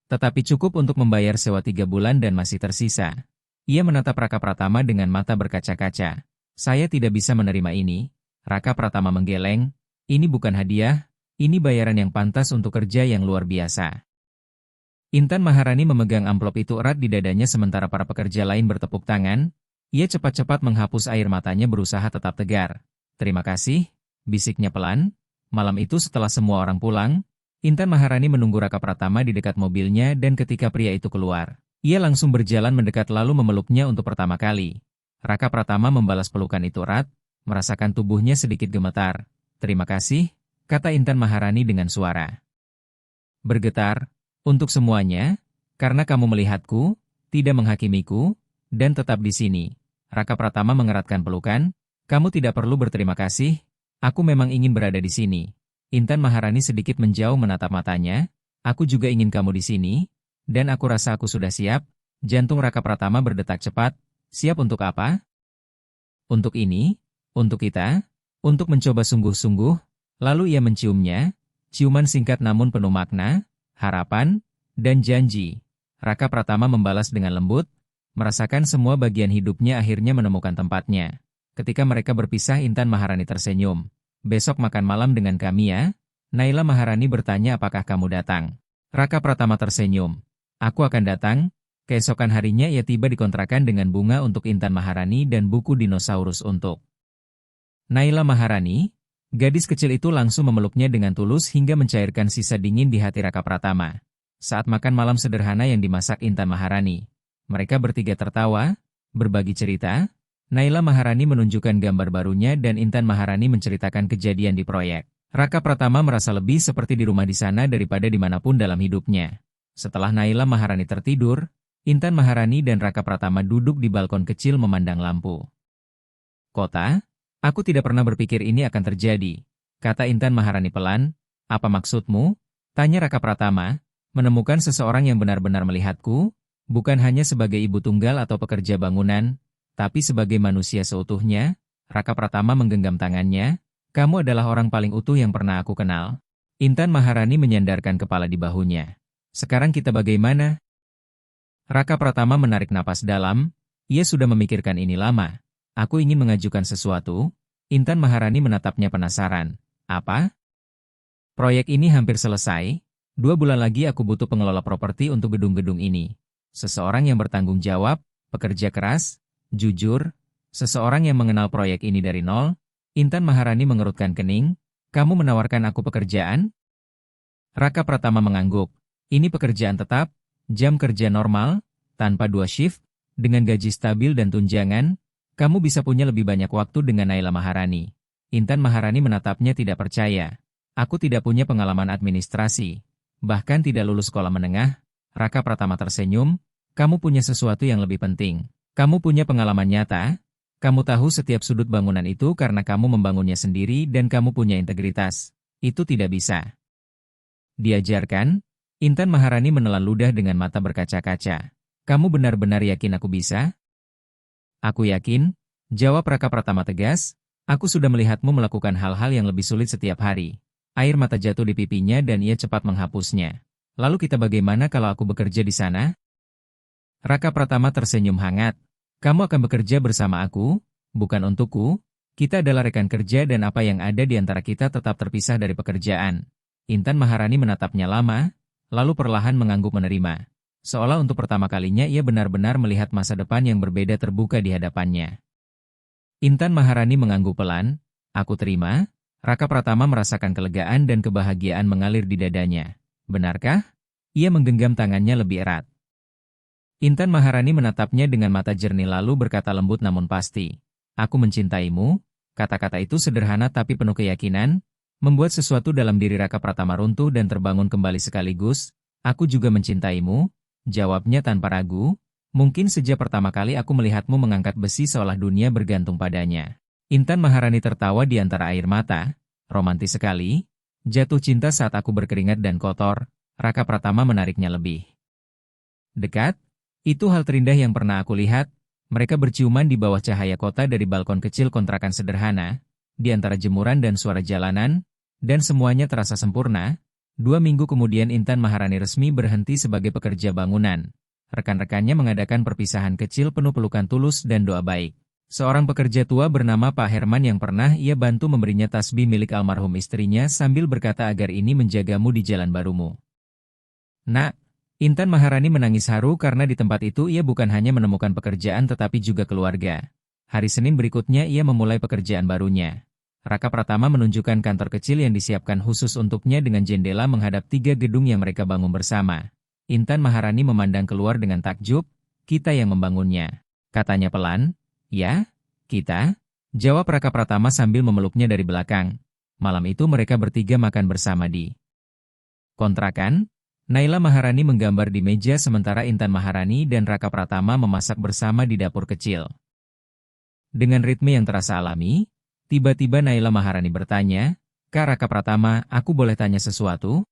S1: Tetapi cukup untuk membayar sewa 3 bulan dan masih tersisa. Ia menatap Raka Pratama dengan mata berkaca-kaca. Saya tidak bisa menerima ini. Raka Pratama menggeleng. Ini bukan hadiah. Ini bayaran yang pantas untuk kerja yang luar biasa. Intan Maharani memegang amplop itu erat di dadanya sementara para pekerja lain bertepuk tangan. Ia cepat-cepat menghapus air matanya berusaha tetap tegar. Terima kasih, bisiknya pelan. Malam itu setelah semua orang pulang, Intan Maharani menunggu Raka Pratama di dekat mobilnya dan ketika pria itu keluar, ia langsung berjalan mendekat lalu memeluknya untuk pertama kali. Raka Pratama membalas pelukan itu erat, merasakan tubuhnya sedikit gemetar. Terima kasih. Kata Intan Maharani dengan suara bergetar, untuk semuanya, karena kamu melihatku, tidak menghakimiku, dan tetap di sini. Raka Pratama mengeratkan pelukan, kamu tidak perlu berterima kasih, aku memang ingin berada di sini. Intan Maharani sedikit menjauh menatap matanya, aku juga ingin kamu di sini, dan aku rasa aku sudah siap. Jantung Raka Pratama berdetak cepat, siap untuk apa? Untuk ini, untuk kita, untuk mencoba sungguh-sungguh. Lalu ia menciumnya, ciuman singkat namun penuh makna, harapan, dan janji. Raka Pratama membalas dengan lembut, merasakan semua bagian hidupnya akhirnya menemukan tempatnya. Ketika mereka berpisah Intan Maharani tersenyum. Besok makan malam dengan kami ya? Naila Maharani bertanya apakah kamu datang. Raka Pratama tersenyum. Aku akan datang. Keesokan harinya ia tiba di kontrakan dengan bunga untuk Intan Maharani dan buku dinosaurus untuk Naila Maharani. Gadis kecil itu langsung memeluknya dengan tulus hingga mencairkan sisa dingin di hati Raka Pratama. Saat makan malam sederhana yang dimasak Intan Maharani, mereka bertiga tertawa, berbagi cerita. Naila Maharani menunjukkan gambar barunya dan Intan Maharani menceritakan kejadian di proyek. Raka Pratama merasa lebih seperti di rumah di sana daripada dimanapun dalam hidupnya. Setelah Naila Maharani tertidur, Intan Maharani dan Raka Pratama duduk di balkon kecil memandang lampu. Kota? Aku tidak pernah berpikir ini akan terjadi, kata Intan Maharani pelan. Apa maksudmu? Tanya Raka Pratama. Menemukan seseorang yang benar-benar melihatku, bukan hanya sebagai ibu tunggal atau pekerja bangunan, tapi sebagai manusia seutuhnya. Raka Pratama menggenggam tangannya. Kamu adalah orang paling utuh yang pernah aku kenal. Intan Maharani menyandarkan kepala di bahunya. Sekarang kita bagaimana? Raka Pratama menarik napas dalam. Ia sudah memikirkan ini lama. Aku ingin mengajukan sesuatu. Intan Maharani menatapnya penasaran. Apa? Proyek ini hampir selesai. 2 bulan lagi aku butuh pengelola properti untuk gedung-gedung ini. Seseorang yang bertanggung jawab, pekerja keras, jujur, seseorang yang mengenal proyek ini dari nol. Intan Maharani mengerutkan kening. Kamu menawarkan aku pekerjaan? Raka Pratama mengangguk. Ini pekerjaan tetap, jam kerja normal, tanpa 2 shift, dengan gaji stabil dan tunjangan. Kamu bisa punya lebih banyak waktu dengan Naila Maharani. Intan Maharani menatapnya tidak percaya. Aku tidak punya pengalaman administrasi, bahkan tidak lulus sekolah menengah. Raka Pratama tersenyum. Kamu punya sesuatu yang lebih penting. Kamu punya pengalaman nyata. Kamu tahu setiap sudut bangunan itu karena kamu membangunnya sendiri dan kamu punya integritas. Itu tidak bisa diajarkan. Intan Maharani menelan ludah dengan mata berkaca-kaca. Kamu benar-benar yakin aku bisa? Aku yakin, jawab Raka Pratama tegas. Aku sudah melihatmu melakukan hal-hal yang lebih sulit setiap hari. Air mata jatuh di pipinya dan ia cepat menghapusnya. Lalu kita bagaimana kalau aku bekerja di sana? Raka Pratama tersenyum hangat. Kamu akan bekerja bersama aku, bukan untukku. Kita adalah rekan kerja dan apa yang ada di antara kita tetap terpisah dari pekerjaan. Intan Maharani menatapnya lama, lalu perlahan mengangguk menerima. Seolah untuk pertama kalinya ia benar-benar melihat masa depan yang berbeda terbuka di hadapannya. Intan Maharani mengangguk pelan. Aku terima. Raka Pratama merasakan kelegaan dan kebahagiaan mengalir di dadanya. Benarkah? Ia menggenggam tangannya lebih erat. Intan Maharani menatapnya dengan mata jernih lalu berkata lembut namun pasti. Aku mencintaimu. Kata-kata itu sederhana tapi penuh keyakinan, membuat sesuatu dalam diri Raka Pratama runtuh dan terbangun kembali sekaligus. Aku juga mencintaimu. Jawabnya tanpa ragu. Mungkin sejak pertama kali aku melihatmu mengangkat besi seolah dunia bergantung padanya. Intan Maharani tertawa di antara air mata. Romantis sekali. Jatuh cinta saat aku berkeringat dan kotor. Raka Pratama menariknya lebih dekat. Itu hal terindah yang pernah aku lihat. Mereka berciuman di bawah cahaya kota dari balkon kecil kontrakan sederhana. Di antara jemuran dan suara jalanan. Dan semuanya terasa sempurna. 2 minggu kemudian Intan Maharani resmi berhenti sebagai pekerja bangunan. Rekan-rekannya mengadakan perpisahan kecil penuh pelukan tulus dan doa baik. Seorang pekerja tua bernama Pak Herman yang pernah ia bantu memberinya tasbih milik almarhum istrinya sambil berkata agar ini menjagamu di jalan barumu. Nak, Intan Maharani menangis haru karena di tempat itu ia bukan hanya menemukan pekerjaan tetapi juga keluarga. Hari Senin berikutnya ia memulai pekerjaan barunya. Raka Pratama menunjukkan kantor kecil yang disiapkan khusus untuknya dengan jendela menghadap 3 gedung yang mereka bangun bersama. Intan Maharani memandang keluar dengan takjub. Kita yang membangunnya. Katanya pelan. Ya, kita. Jawab Raka Pratama sambil memeluknya dari belakang. Malam itu mereka bertiga makan bersama di kontrakan. Naila Maharani menggambar di meja sementara Intan Maharani dan Raka Pratama memasak bersama di dapur kecil. Dengan ritme yang terasa alami, tiba-tiba Naila Maharani bertanya, Kak Raka Pratama, aku boleh tanya sesuatu?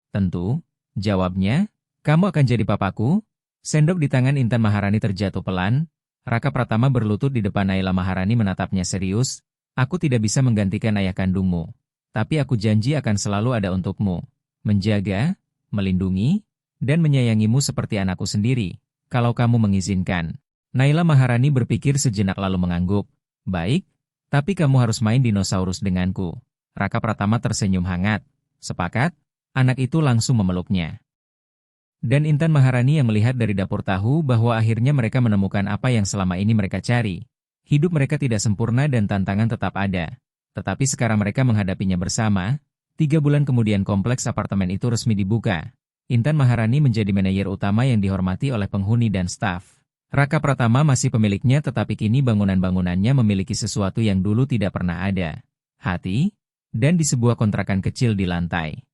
S1: Tentu, jawabnya, kamu akan jadi papaku? Sendok di tangan Intan Maharani terjatuh pelan. Raka Pratama berlutut di depan Naila Maharani menatapnya serius. Aku tidak bisa menggantikan ayah kandungmu. Tapi aku janji akan selalu ada untukmu. Menjaga, melindungi, dan menyayangimu seperti anakku sendiri. Kalau kamu mengizinkan. Naila Maharani berpikir sejenak lalu mengangguk. Baik, tapi kamu harus main dinosaurus denganku. Raka Pratama tersenyum hangat. Sepakat? Anak itu langsung memeluknya. Dan Intan Maharani yang melihat dari dapur tahu bahwa akhirnya mereka menemukan apa yang selama ini mereka cari. Hidup mereka tidak sempurna dan tantangan tetap ada. Tetapi sekarang mereka menghadapinya bersama. 3 bulan kemudian kompleks apartemen itu resmi dibuka. Intan Maharani menjadi manajer utama yang dihormati oleh penghuni dan staf. Raka Pratama masih pemiliknya tetapi kini bangunan-bangunannya memiliki sesuatu yang dulu tidak pernah ada. Hati, dan di sebuah kontrakan kecil di lantai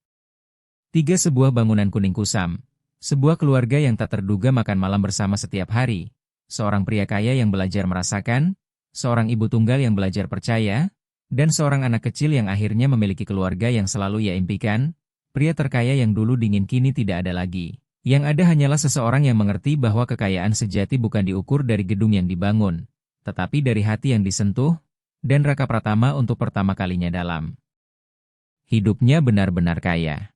S1: 3. Sebuah bangunan kuning kusam. Sebuah keluarga yang tak terduga makan malam bersama setiap hari. Seorang pria kaya yang belajar merasakan, seorang ibu tunggal yang belajar percaya, dan seorang anak kecil yang akhirnya memiliki keluarga yang selalu ia impikan. Pria terkaya yang dulu dingin kini tidak ada lagi. Yang ada hanyalah seseorang yang mengerti bahwa kekayaan sejati bukan diukur dari gedung yang dibangun, tetapi dari hati yang disentuh, dan Raka Pratama untuk pertama kalinya dalam hidupnya benar-benar kaya.